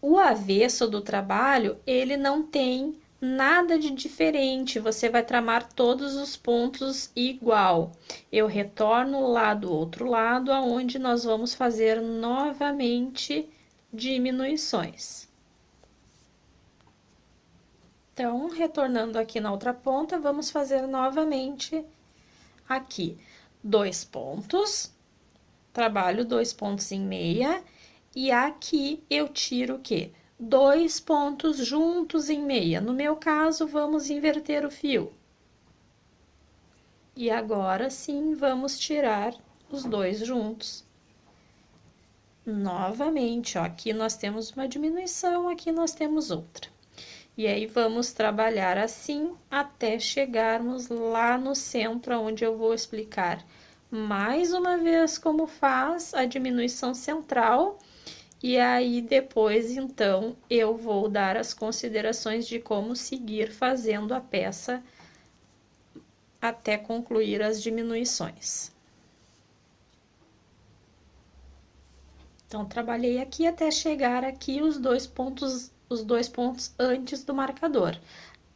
O avesso do trabalho, ele não tem nada de diferente, você vai tramar todos os pontos igual. Eu retorno lá do outro lado, aonde nós vamos fazer novamente diminuições. Então, retornando aqui na outra ponta, vamos fazer novamente aqui 2 pontos, trabalho 2 pontos em meia, e aqui eu tiro o quê? 2 pontos juntos em meia. No meu caso, vamos inverter o fio. E agora sim, vamos tirar os 2 juntos. Novamente, ó, aqui nós temos uma diminuição, aqui nós temos outra. E aí, vamos trabalhar assim até chegarmos lá no centro, onde eu vou explicar mais uma vez como faz a diminuição central. E aí, depois, então, eu vou dar as considerações de como seguir fazendo a peça até concluir as diminuições. Então, trabalhei aqui até chegar aqui os dois pontos antes do marcador.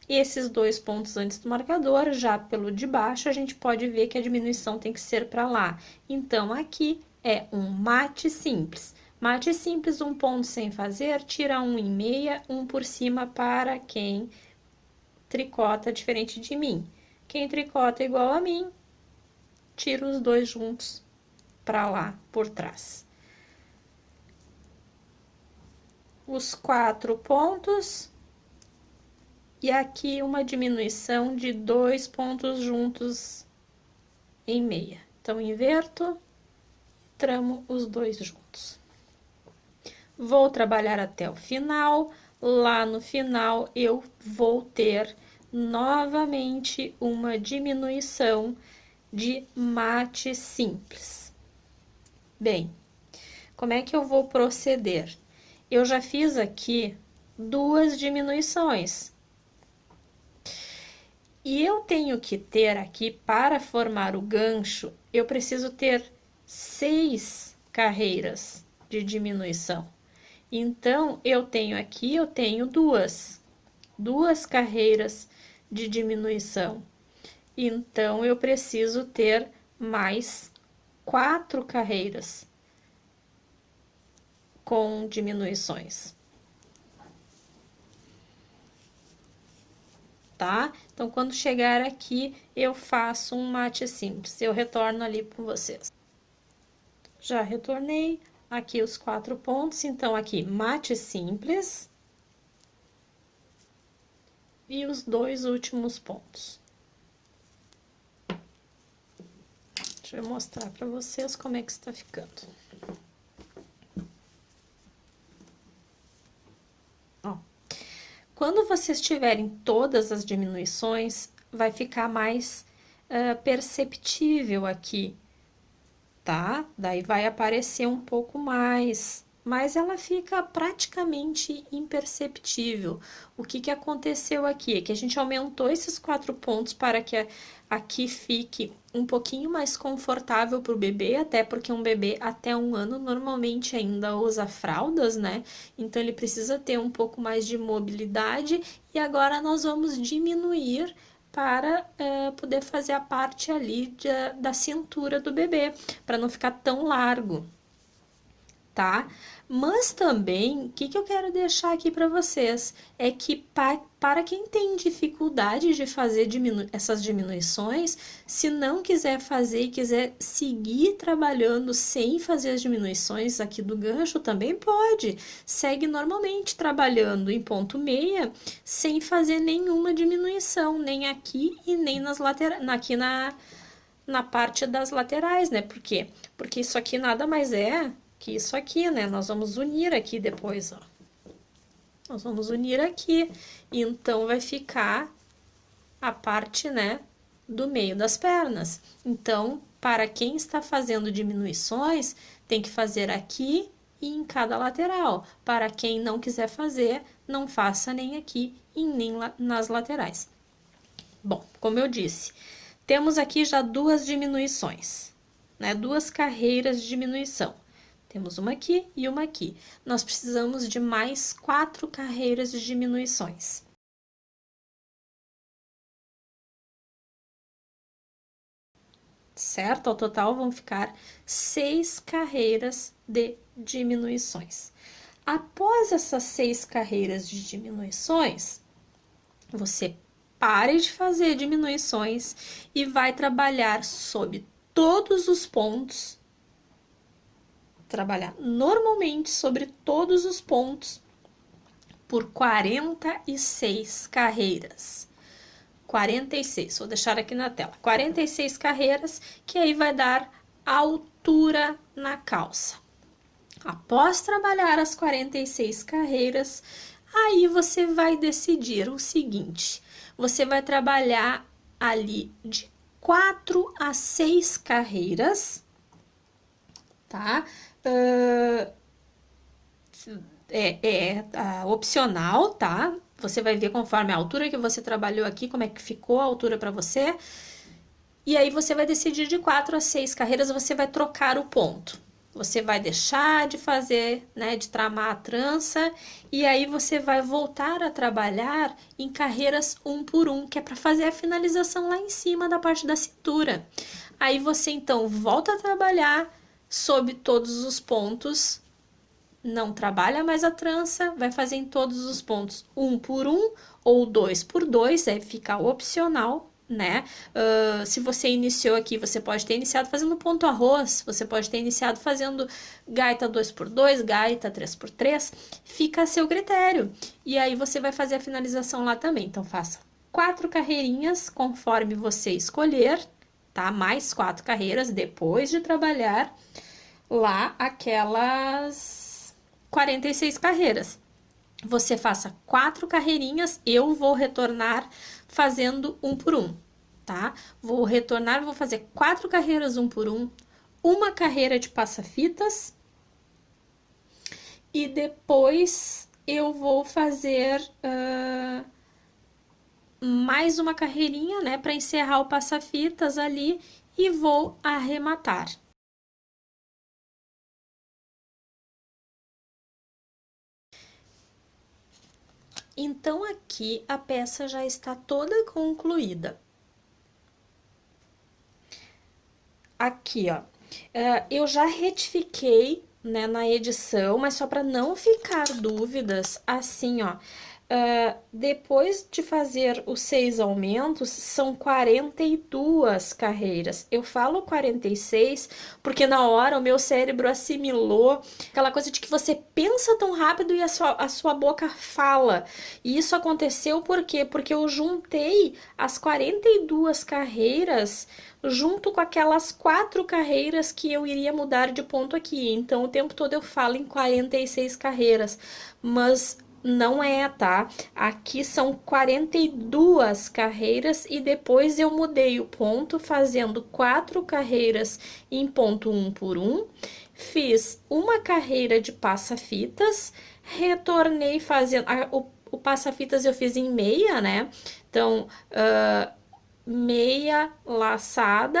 Esses 2 pontos antes do marcador, já pelo de baixo, a gente pode ver que a diminuição tem que ser para lá. Então, aqui é um mate simples. Mate simples, 1 ponto sem fazer, tira 1 em meia, 1 por cima para quem tricota diferente de mim. Quem tricota igual a mim, tira os 2 juntos para lá, por trás. Os 4 pontos, e aqui uma diminuição de 2 pontos juntos em meia. Então, inverto, tramo os 2 juntos. Vou trabalhar até o final. Lá no final, eu vou ter novamente uma diminuição de mate simples. Bem, como é que eu vou proceder? Eu já fiz aqui 2 diminuições. E eu tenho que ter aqui, para formar o gancho, eu preciso ter 6 carreiras de diminuição. Então, eu tenho duas carreiras de diminuição. Então, eu preciso ter mais 4 carreiras com diminuições. Tá? Então, quando chegar aqui, eu faço um mate simples. Eu retorno ali com vocês. Já retornei. Aqui os 4 pontos. Então, aqui, mate simples. E os 2 últimos pontos. Deixa eu mostrar para vocês como é que está ficando. Ó. Quando vocês tiverem todas as diminuições, vai ficar mais perceptível aqui, tá? Daí vai aparecer um pouco mais, mas ela fica praticamente imperceptível. O que aconteceu aqui? É que a gente aumentou esses 4 pontos para que aqui fique um pouquinho mais confortável para o bebê, até porque um bebê até 1 ano normalmente ainda usa fraldas, né? Então, ele precisa ter um pouco mais de mobilidade, e agora nós vamos diminuir para poder fazer a parte ali da cintura do bebê, para não ficar tão largo, tá? Mas também, o que eu quero deixar aqui para vocês é que para quem tem dificuldade de fazer essas diminuições, se não quiser fazer e quiser seguir trabalhando sem fazer as diminuições aqui do gancho, também pode. Segue normalmente trabalhando em ponto meia, sem fazer nenhuma diminuição, nem aqui e nem nas laterais, aqui na parte das laterais, né? Por quê? Porque isso aqui nada mais é que isso aqui, né? Nós vamos unir aqui depois, ó. Nós vamos unir aqui, então vai ficar a parte, né, do meio das pernas. Então, para quem está fazendo diminuições, tem que fazer aqui e em cada lateral. Para quem não quiser fazer, não faça nem aqui e nem nas laterais. Bom, como eu disse, temos aqui já duas diminuições, né? Duas carreiras de diminuição. Temos uma aqui e uma aqui. Nós precisamos de mais 4 carreiras de diminuições. Certo? Ao total vão ficar 6 carreiras de diminuições. Após essas 6 carreiras de diminuições, você pare de fazer diminuições e vai trabalhar sobre todos os pontos, trabalhar normalmente sobre todos os pontos por 46 carreiras. 46, vou deixar aqui na tela, 46 carreiras, que aí vai dar altura na calça. Após trabalhar as 46 carreiras, aí você vai decidir o seguinte, você vai trabalhar ali de 4 a 6 carreiras, tá? Opcional, tá? Você vai ver conforme a altura que você trabalhou aqui, como é que ficou a altura para você. E aí você vai decidir de 4 a 6 carreiras, você vai trocar o ponto. Você vai deixar de fazer, né, de tramar a trança, e aí você vai voltar a trabalhar em carreiras 1 por 1, que é para fazer a finalização lá em cima da parte da cintura. Aí você então volta a trabalhar sob todos os pontos, não trabalha mais a trança, vai fazer em todos os pontos 1 por 1 ou 2 por 2, aí fica opcional, né? Se você iniciou aqui, você pode ter iniciado fazendo ponto arroz, você pode ter iniciado fazendo gaita 2 por 2, gaita 3 por 3, fica a seu critério. E aí você vai fazer a finalização lá também. Então faça 4 carreirinhas conforme você escolher, tá? Mais 4 carreiras depois de trabalhar lá aquelas 46 carreiras. Você faça 4 carreirinhas, eu vou retornar fazendo 1 por 1, tá? Vou retornar, vou fazer 4 carreiras 1 por 1, uma carreira de passa-fitas, e depois eu vou fazer mais uma carreirinha, né, para encerrar o passa-fitas ali, e vou arrematar. Então, aqui a peça já está toda concluída. Aqui, ó, eu já retifiquei, né, na edição, mas só para não ficar dúvidas, assim, ó, depois de fazer os 6 aumentos, são 42 carreiras. Eu falo 46 porque na hora o meu cérebro assimilou aquela coisa de que você pensa tão rápido e a sua boca fala. E isso aconteceu por quê? Porque eu juntei as 42 carreiras junto com aquelas 4 carreiras que eu iria mudar de ponto aqui. Então, o tempo todo eu falo em 46 carreiras, mas não é, tá? Aqui são 42 carreiras e depois eu mudei o ponto fazendo 4 carreiras em ponto 1 por 1. Fiz uma carreira de passa-fitas, retornei fazendo... o passa-fitas eu fiz em meia, né? Então, meia laçada,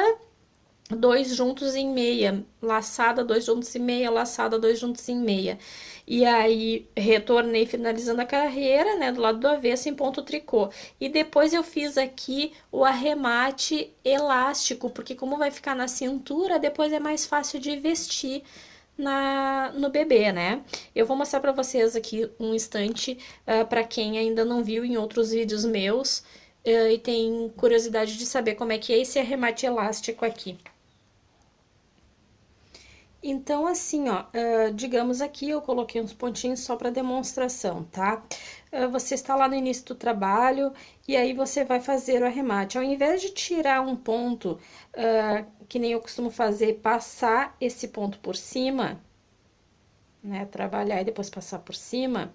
2 juntos em meia, laçada, 2 juntos em meia, laçada, 2 juntos em meia. E aí, retornei finalizando a carreira, né, do lado do avesso em ponto tricô. E depois eu fiz aqui o arremate elástico, porque como vai ficar na cintura, depois é mais fácil de vestir no bebê, né? Eu vou mostrar pra vocês aqui um instante, pra quem ainda não viu em outros vídeos meus, e tem curiosidade de saber como é que é esse arremate elástico aqui. Então, assim, ó, digamos aqui, eu coloquei uns pontinhos só para demonstração, tá? Você está lá no início do trabalho e aí você vai fazer o arremate. Ao invés de tirar um ponto, que nem eu costumo fazer, passar esse ponto por cima, né? Trabalhar e depois passar por cima,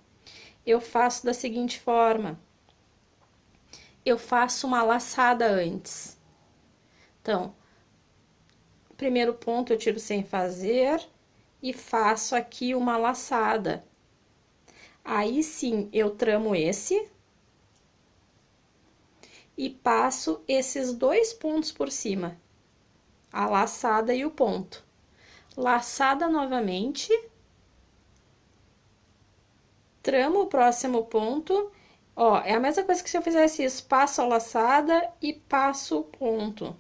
eu faço da seguinte forma. Eu faço uma laçada antes. Então, primeiro ponto eu tiro sem fazer e faço aqui uma laçada. Aí sim, eu tramo esse e passo esses dois pontos por cima, a laçada e o ponto. Laçada novamente, tramo o próximo ponto. Ó, é a mesma coisa que se eu fizesse isso, passo a laçada e passo o ponto.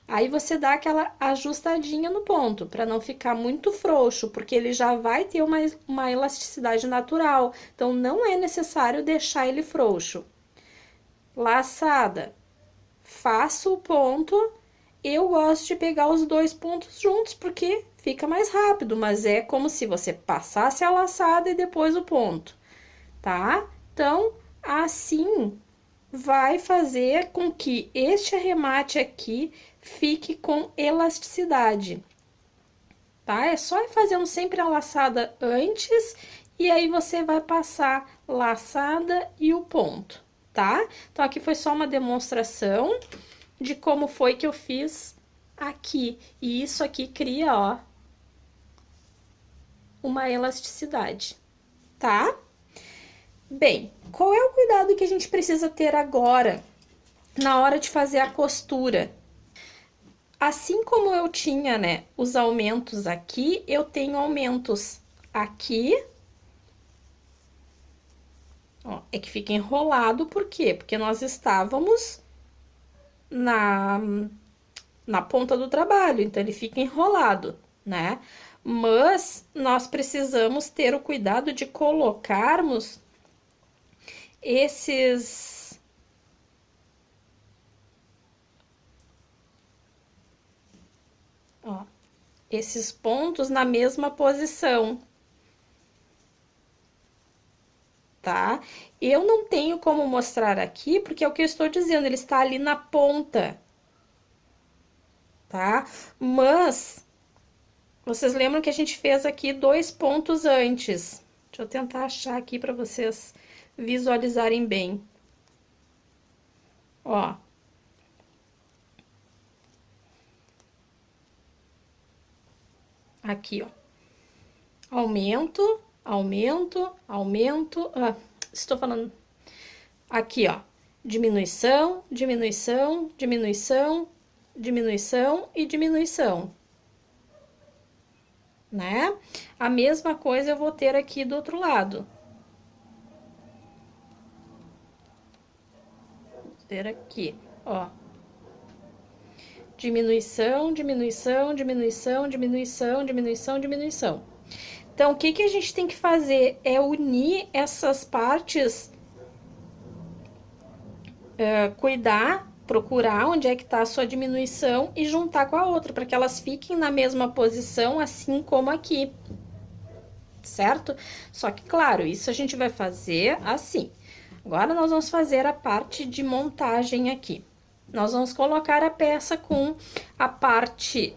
Aí você dá aquela ajustadinha no ponto, para não ficar muito frouxo, porque ele já vai ter uma elasticidade natural. Então, não é necessário deixar ele frouxo. Laçada, faço o ponto. Eu gosto de pegar os dois pontos juntos, porque fica mais rápido, mas é como se você passasse a laçada e depois o ponto, tá? Então, assim vai fazer com que este arremate aqui fique com elasticidade, tá? É só ir fazendo sempre a laçada antes e aí você vai passar laçada e o ponto, tá? Então, aqui foi só uma demonstração de como foi que eu fiz aqui. E isso aqui cria, ó, uma elasticidade, tá? Bem, qual é o cuidado que a gente precisa ter agora, na hora de fazer a costura? Assim como eu tinha, né, os aumentos aqui, eu tenho aumentos aqui. Ó, é que fica enrolado, por quê? Porque nós estávamos na ponta do trabalho, então ele fica enrolado, né? Mas nós precisamos ter o cuidado de colocarmos esses ó, esses pontos na mesma posição, tá? Eu não tenho como mostrar aqui, porque é o que eu estou dizendo, ele está ali na ponta, tá? Mas, vocês lembram que a gente fez aqui dois pontos antes. Deixa eu tentar achar aqui para vocês visualizarem bem. Ó. Aqui, ó. Aumento, aumento, aumento. Estou falando. Aqui, ó. Diminuição, diminuição, diminuição, diminuição e diminuição. Né? A mesma coisa eu vou ter aqui do outro lado. Vou ter aqui, ó. Diminuição, diminuição, diminuição, diminuição, diminuição, diminuição. Então, o que que a gente tem que fazer é unir essas partes, cuidar, procurar onde é que tá a sua diminuição e juntar com a outra, para que elas fiquem na mesma posição, assim como aqui, certo? Só que, claro, isso a gente vai fazer assim. Agora, nós vamos fazer a parte de montagem aqui. Nós vamos colocar a peça com a parte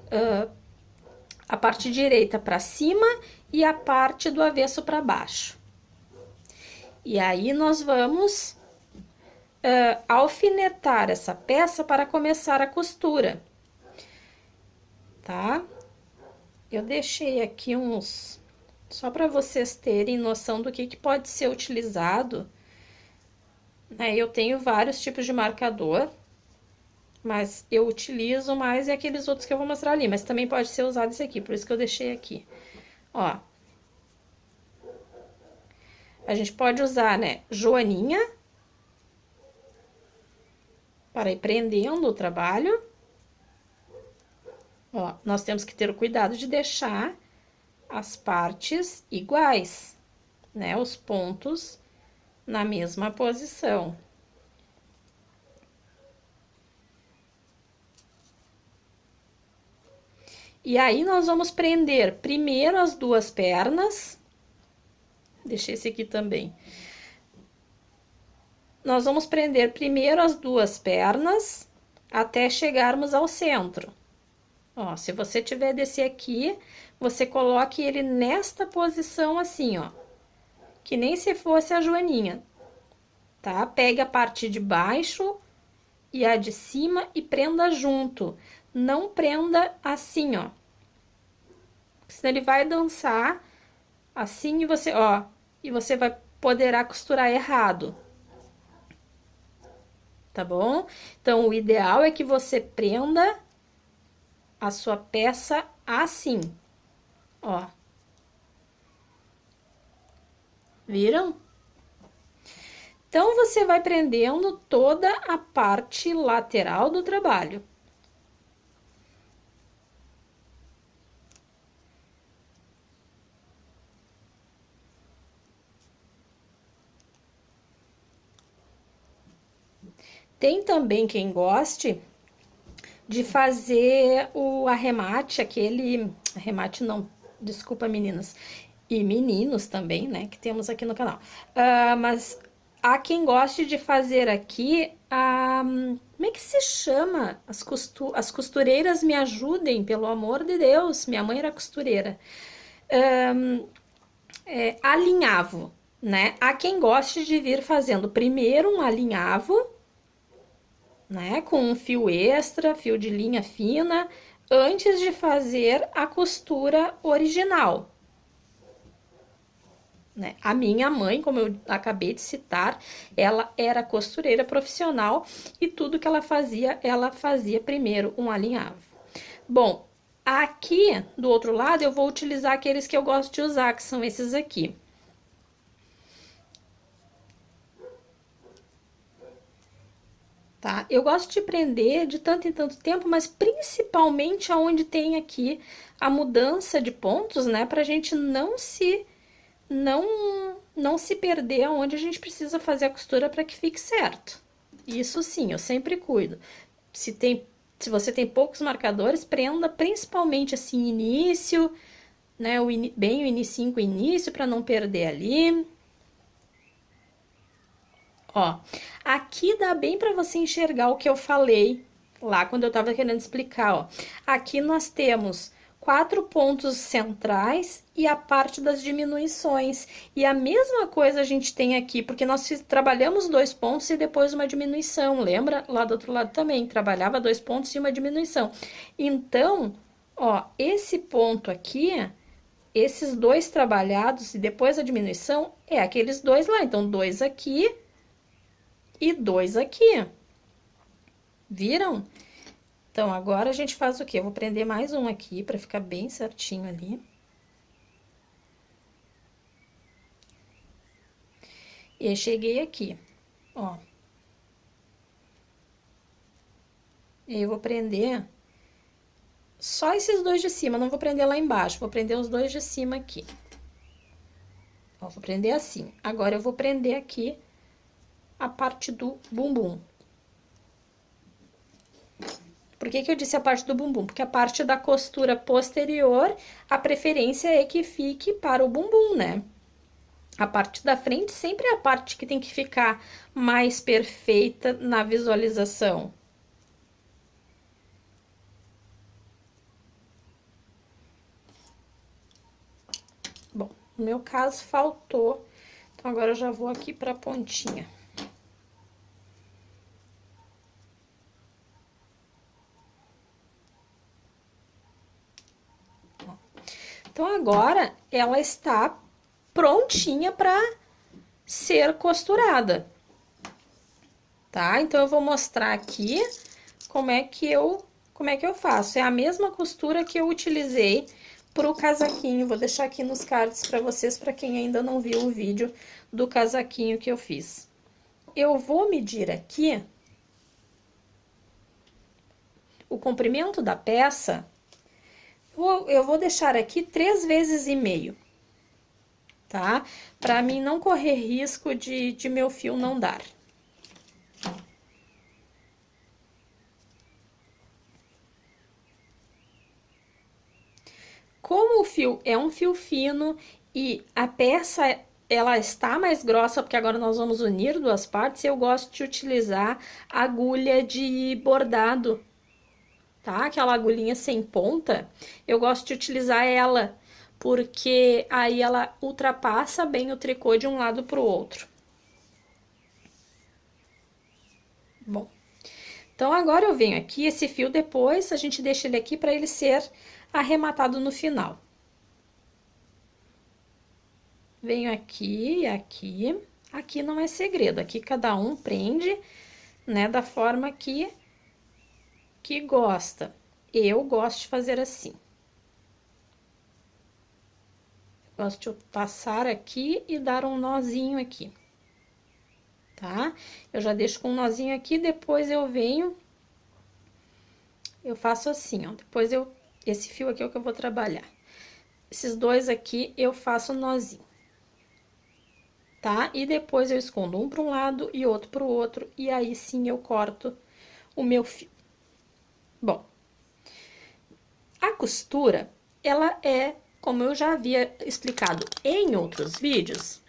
direita para cima e a parte do avesso para baixo. E aí, nós vamos alfinetar essa peça para começar a costura, tá? Eu deixei aqui uns, só para vocês terem noção do que pode ser utilizado, né? Eu tenho vários tipos de marcador, mas eu utilizo mais aqueles outros que eu vou mostrar ali, mas também pode ser usado esse aqui, por isso que eu deixei aqui. Ó, a gente pode usar, né, joaninha, para ir prendendo o trabalho. Ó, nós temos que ter o cuidado de deixar as partes iguais, né, os pontos na mesma posição. E aí, nós vamos prender primeiro as duas pernas. Deixei esse aqui também. Nós vamos prender primeiro as duas pernas até chegarmos ao centro. Ó, se você tiver desse aqui, você coloque ele nesta posição assim, ó. Que nem se fosse a joaninha, tá? Pegue a parte de baixo e a de cima e prenda junto. Não prenda assim, ó. Senão ele vai dançar assim e você poderá costurar errado. Tá bom? Então, o ideal é que você prenda a sua peça assim, ó. Viram? Então, você vai prendendo toda a parte lateral do trabalho. Tem também quem goste de fazer o arremate, arremate não, desculpa meninas, e meninos também, né, que temos aqui no canal. Mas há quem goste de fazer aqui, como é que se chama? As costureiras me ajudem, pelo amor de Deus, minha mãe era costureira. Alinhavo, né? Há quem goste de vir fazendo primeiro um alinhavo, né, com um fio extra, fio de linha fina, antes de fazer a costura original. Né? A minha mãe, como eu acabei de citar, ela era costureira profissional e tudo que ela fazia primeiro um alinhavo. Bom, aqui do outro lado eu vou utilizar aqueles que eu gosto de usar, que são esses aqui. Tá? Eu gosto de prender de tanto em tanto tempo, mas principalmente aonde tem aqui a mudança de pontos, né? Pra gente não se perder aonde a gente precisa fazer a costura para que fique certo. Isso sim, eu sempre cuido. Se você tem poucos marcadores, prenda principalmente assim início, né? Bem o inicinho com o início para não perder ali. Ó, aqui dá bem para você enxergar o que eu falei lá quando eu tava querendo explicar, ó. Aqui nós temos 4 pontos centrais e a parte das diminuições. E a mesma coisa a gente tem aqui, porque nós trabalhamos 2 pontos e depois uma diminuição, lembra? Lá do outro lado também, trabalhava 2 pontos e uma diminuição. Então, ó, esse ponto aqui, esses 2 trabalhados e depois a diminuição, é aqueles 2 lá. Então, 2 aqui e 2 aqui. Viram? Então, agora a gente faz o quê? Eu vou prender mais um aqui para ficar bem certinho ali. E cheguei aqui, ó. E eu vou prender só esses 2 de cima, não vou prender lá embaixo, vou prender os 2 de cima aqui. Ó, vou prender assim. Agora, eu vou prender aqui a parte do bumbum. Por que eu disse a parte do bumbum? Porque a parte da costura posterior, a preferência é que fique para o bumbum, né? A parte da frente sempre é a parte que tem que ficar mais perfeita na visualização. Bom, no meu caso faltou, então agora eu já vou aqui para a pontinha. Então, agora ela está prontinha para ser costurada, tá? Então, eu vou mostrar aqui como é que eu faço. É a mesma costura que eu utilizei pro casaquinho. Vou deixar aqui nos cards para vocês, para quem ainda não viu o vídeo do casaquinho que eu fiz. Eu vou medir aqui o comprimento da peça. Eu vou deixar aqui 3 vezes e meio, tá? Pra mim não correr risco de meu fio não dar. Como o fio é um fio fino e a peça ela está mais grossa, porque agora nós vamos unir duas partes, eu gosto de utilizar agulha de bordado, tá? Aquela agulhinha sem ponta, eu gosto de utilizar ela, porque aí ela ultrapassa bem o tricô de um lado para o outro. Bom, então agora eu venho aqui, esse fio depois a gente deixa ele aqui para ele ser arrematado no final. Venho aqui e aqui. Aqui não é segredo, aqui cada um prende, né, da forma que gosta. Eu gosto de fazer assim. Gosto de passar aqui e dar um nozinho aqui, tá? Eu já deixo com um nozinho aqui, depois eu venho, eu faço assim, ó. Depois esse fio aqui é o que eu vou trabalhar. Esses dois aqui eu faço um nozinho, tá? E depois eu escondo um para um lado e outro para o outro, e aí sim eu corto o meu fio. Bom, a costura, ela é, como eu já havia explicado em outros vídeos,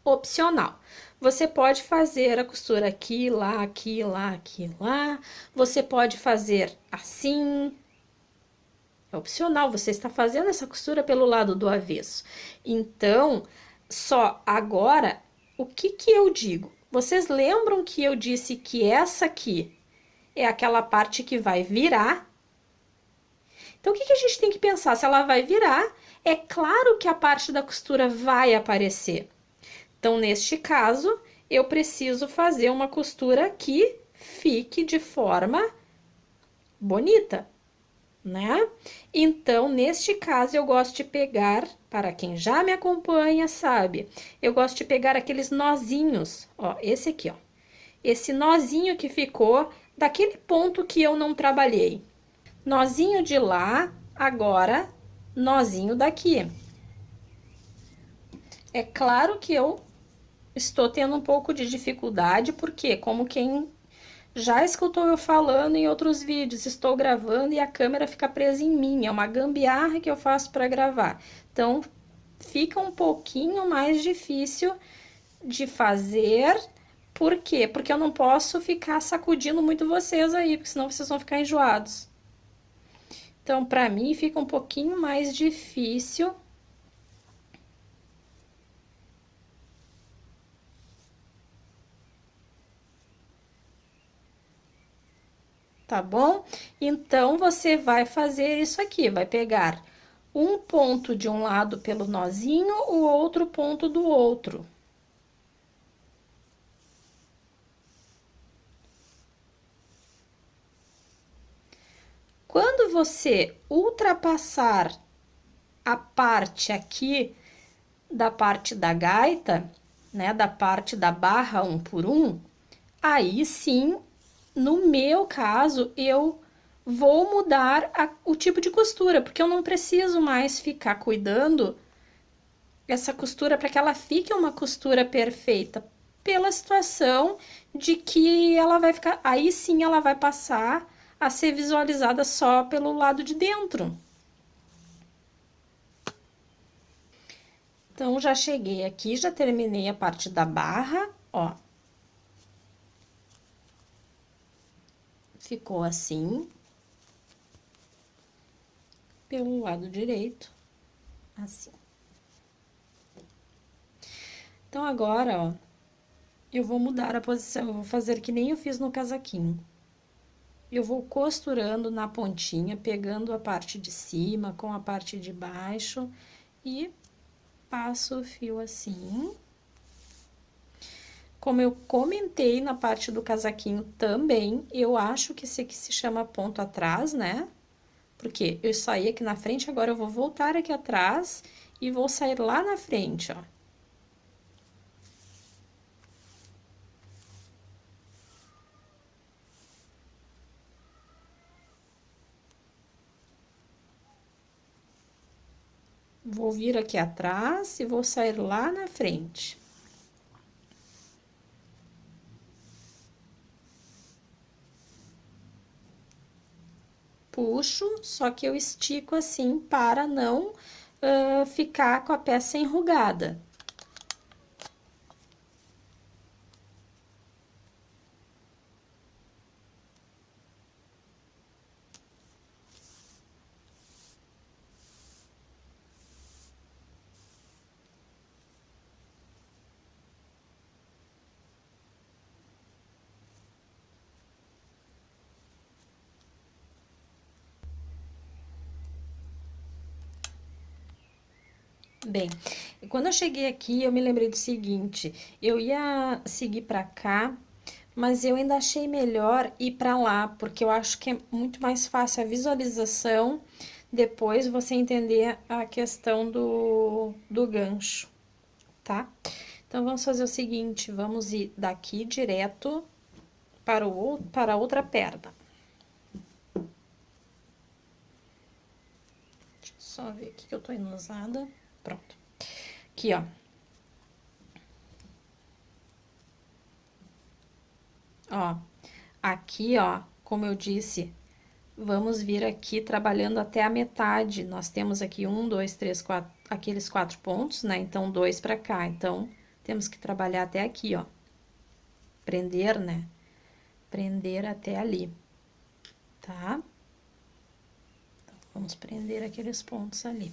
opcional. Você pode fazer a costura aqui, lá, aqui, lá, aqui, lá. Você pode fazer assim. É opcional, você está fazendo essa costura pelo lado do avesso. Então, só agora, o que eu digo? Vocês lembram que eu disse que essa aqui é aquela parte que vai virar? Então, o que a gente tem que pensar? Se ela vai virar, é claro que a parte da costura vai aparecer. Então, neste caso, eu preciso fazer uma costura que fique de forma bonita, né? Então, neste caso, eu gosto de pegar, para quem já me acompanha, sabe? Eu gosto de pegar aqueles nozinhos, ó, esse aqui, ó. Esse nozinho que ficou daquele ponto que eu não trabalhei. Nozinho de lá, agora nozinho daqui. É claro que eu estou tendo um pouco de dificuldade, porque como quem já escutou eu falando em outros vídeos, estou gravando e a câmera fica presa em mim, é uma gambiarra que eu faço para gravar. Então, fica um pouquinho mais difícil de fazer. Por quê? Porque eu não posso ficar sacudindo muito vocês aí, porque senão vocês vão ficar enjoados. Então, para mim, fica um pouquinho mais difícil. Tá bom? Então, você vai fazer isso aqui, vai pegar um ponto de um lado pelo nozinho, o outro ponto do outro. Quando você ultrapassar a parte aqui da parte da gaita, né, da parte da barra 1 por 1, aí sim, no meu caso, eu vou mudar o tipo de costura, porque eu não preciso mais ficar cuidando essa costura para que ela fique uma costura perfeita, pela situação de que ela vai ficar, aí sim ela vai passar a ser visualizada só pelo lado de dentro. Então, já cheguei aqui, já terminei a parte da barra, ó. Ficou assim. Pelo lado direito, assim. Então, agora, ó, eu vou mudar a posição, eu vou fazer que nem eu fiz no casaquinho. Eu vou costurando na pontinha, pegando a parte de cima com a parte de baixo e passo o fio assim. Como eu comentei na parte do casaquinho também, eu acho que esse aqui se chama ponto atrás, né? Porque eu saí aqui na frente, agora eu vou voltar aqui atrás e vou sair lá na frente, ó. Vou vir aqui atrás e vou sair lá na frente. puxo, só que eu estico assim para não ficar com a peça enrugada. Bem, quando eu cheguei aqui, eu me lembrei do seguinte, eu ia seguir pra cá, mas eu ainda achei melhor ir pra lá, porque eu acho que é muito mais fácil a visualização, depois você entender a questão do gancho, tá? Então, vamos fazer o seguinte, vamos ir daqui direto para a outra perna. Deixa eu só ver aqui que eu tô indo usada. Pronto. Aqui, ó. Ó, aqui, ó, como eu disse, vamos vir aqui trabalhando até a metade. Nós temos aqui 1, 2, 3, 4, aqueles 4 pontos, né? Então, 2 pra cá. Então, temos que trabalhar até aqui, ó. Prender, né? Prender até ali, tá? Então, vamos prender aqueles pontos ali.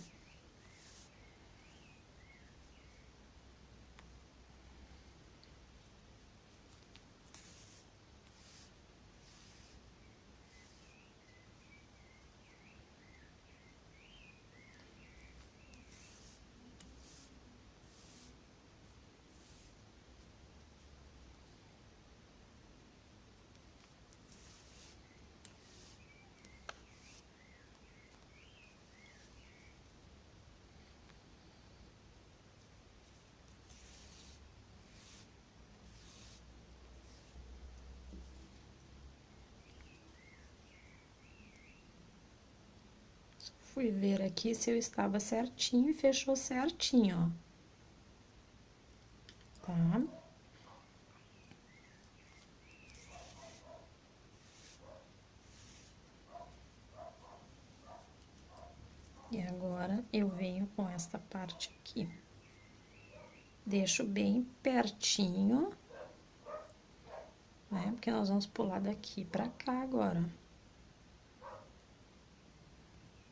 Fui ver aqui se eu estava certinho e fechou certinho, ó. Tá? E agora, eu venho com esta parte aqui. Deixo bem pertinho, né? Porque nós vamos pular daqui pra cá agora.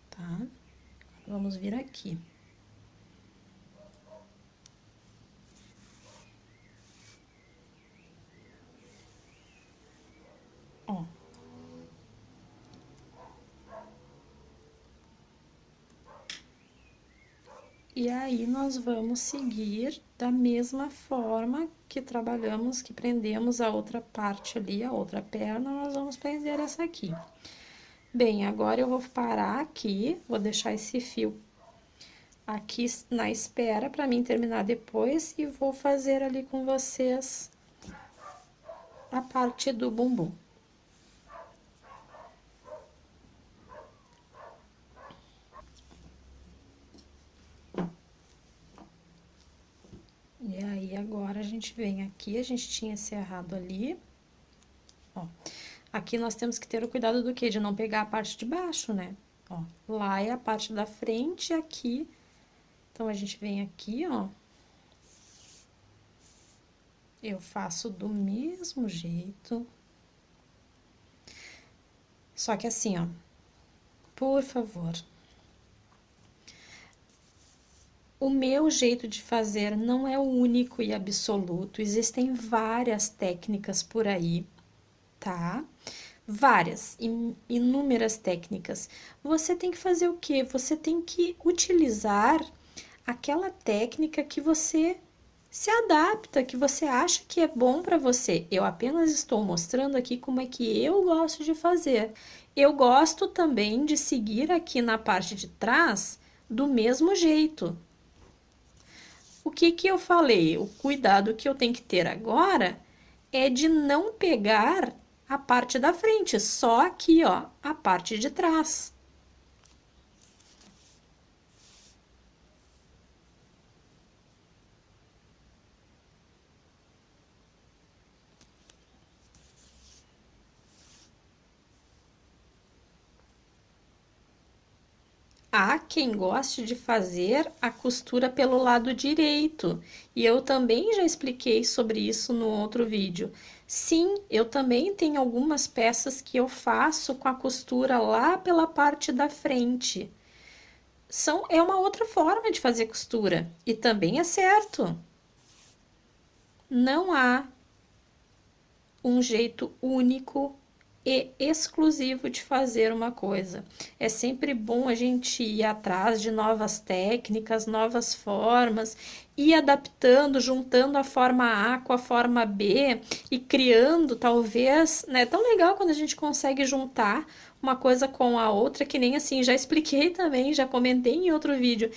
Tá? Vamos vir aqui. Ó. E aí, nós vamos seguir da mesma forma que trabalhamos, que prendemos a outra parte ali, a outra perna, nós vamos prender essa aqui. Bem, agora eu vou parar aqui, vou deixar esse fio aqui na espera para mim terminar depois e vou fazer ali com vocês a parte do bumbum. E aí, agora, a gente vem aqui, a gente tinha cerrado ali, ó. Aqui nós temos que ter o cuidado do quê? De não pegar a parte de baixo, né? Ó, lá é a parte da frente e aqui. Então, a gente vem aqui, ó. Eu faço do mesmo jeito. Só que assim, ó. Por favor. O meu jeito de fazer não é o único e absoluto. Existem várias técnicas por aí, tá? Várias, inúmeras técnicas. Você tem que fazer o quê? Você tem que utilizar aquela técnica que você se adapta, que você acha que é bom para você. Eu apenas estou mostrando aqui como é que eu gosto de fazer. Eu gosto também de seguir aqui na parte de trás do mesmo jeito. O que que eu falei? O cuidado que eu tenho que ter agora é de não pegar a parte da frente, só aqui, ó, a parte de trás. há quem goste de fazer a costura pelo lado direito, e eu também já expliquei sobre isso no outro vídeo. Sim, eu também tenho algumas peças que eu faço com a costura lá pela parte da frente. É uma outra forma de fazer costura, e também é certo. Não há um jeito único e exclusivo de fazer uma coisa. É sempre bom a gente ir atrás de novas técnicas, novas formas, ir adaptando, juntando a forma A com a forma B e criando, talvez, né? É tão legal quando a gente consegue juntar uma coisa com a outra, que nem assim, já expliquei também, já comentei em outro vídeo.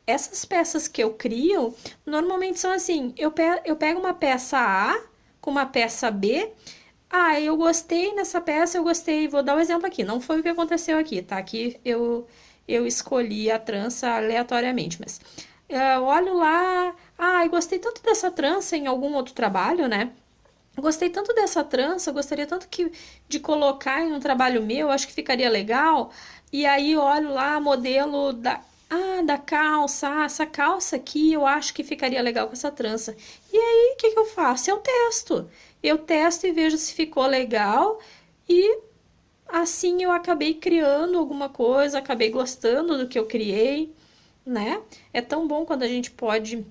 Essas peças que eu crio, normalmente são assim, eu pego uma peça A com uma peça B. Ah, eu gostei nessa peça, eu gostei. Vou dar um exemplo aqui. Não foi o que aconteceu aqui, tá? Aqui eu escolhi a trança aleatoriamente, mas eu olho lá. Ah, eu gostei tanto dessa trança em algum outro trabalho, né? Gostei tanto dessa trança, gostaria tanto de colocar em um trabalho meu, acho que ficaria legal. E aí olho lá, modelo da calça, essa calça aqui eu acho que ficaria legal com essa trança. E aí, o que que eu faço? Eu testo. Eu testo e vejo se ficou legal e assim eu acabei criando alguma coisa, acabei gostando do que eu criei, né? É tão bom quando a gente pode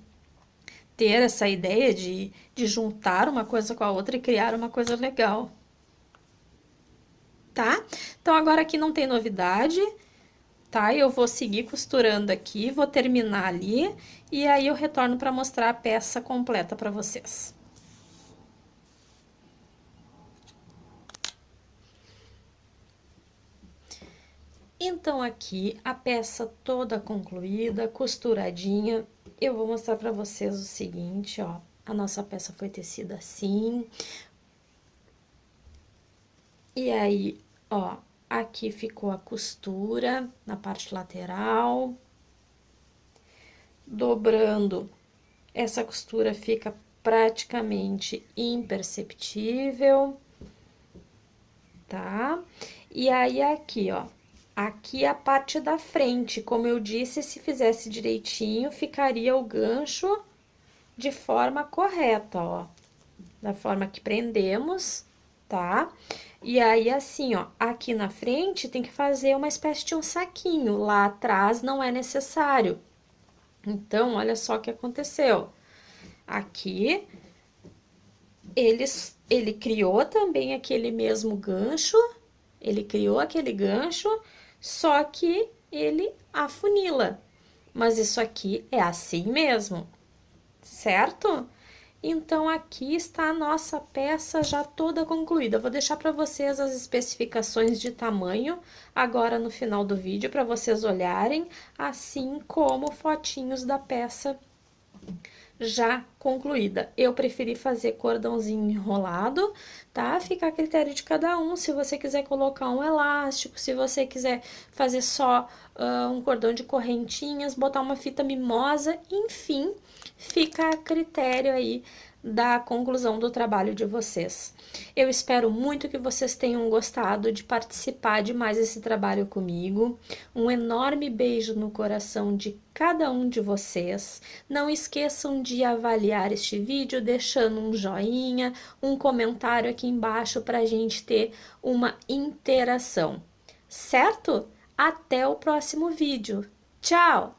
ter essa ideia de juntar uma coisa com a outra e criar uma coisa legal, tá? Então agora aqui não tem novidade, tá? Eu vou seguir costurando aqui, vou terminar ali e aí eu retorno para mostrar a peça completa para vocês. Então aqui a peça toda concluída, costuradinha, eu vou mostrar para vocês o seguinte, ó. A nossa peça foi tecida assim. E aí, ó, aqui ficou a costura na parte lateral. Dobrando, essa costura fica praticamente imperceptível, tá? E aí aqui, ó, aqui a parte da frente, como eu disse, se fizesse direitinho, ficaria o gancho de forma correta, ó. Da forma que prendemos, tá? E aí, assim, ó, aqui na frente tem que fazer uma espécie de um saquinho, lá atrás não é necessário. Então, olha só o que aconteceu. Aqui, ele criou também aquele mesmo gancho, ele criou aquele gancho, só que ele afunila. Mas isso aqui é assim mesmo, certo? Então, aqui está a nossa peça já toda concluída. Eu vou deixar para vocês as especificações de tamanho agora no final do vídeo, para vocês olharem, assim como fotinhos da peça já concluída. Eu preferi fazer cordãozinho enrolado, tá? Fica a critério de cada um. Se você quiser colocar um elástico, se você quiser fazer só um cordão de correntinhas, botar uma fita mimosa, enfim, fica a critério aí da conclusão do trabalho de vocês. Eu espero muito que vocês tenham gostado de participar de mais esse trabalho comigo. Um enorme beijo no coração de cada um de vocês. Não esqueçam de avaliar este vídeo deixando um joinha, um comentário aqui embaixo para a gente ter uma interação, certo? Até o próximo vídeo. Tchau!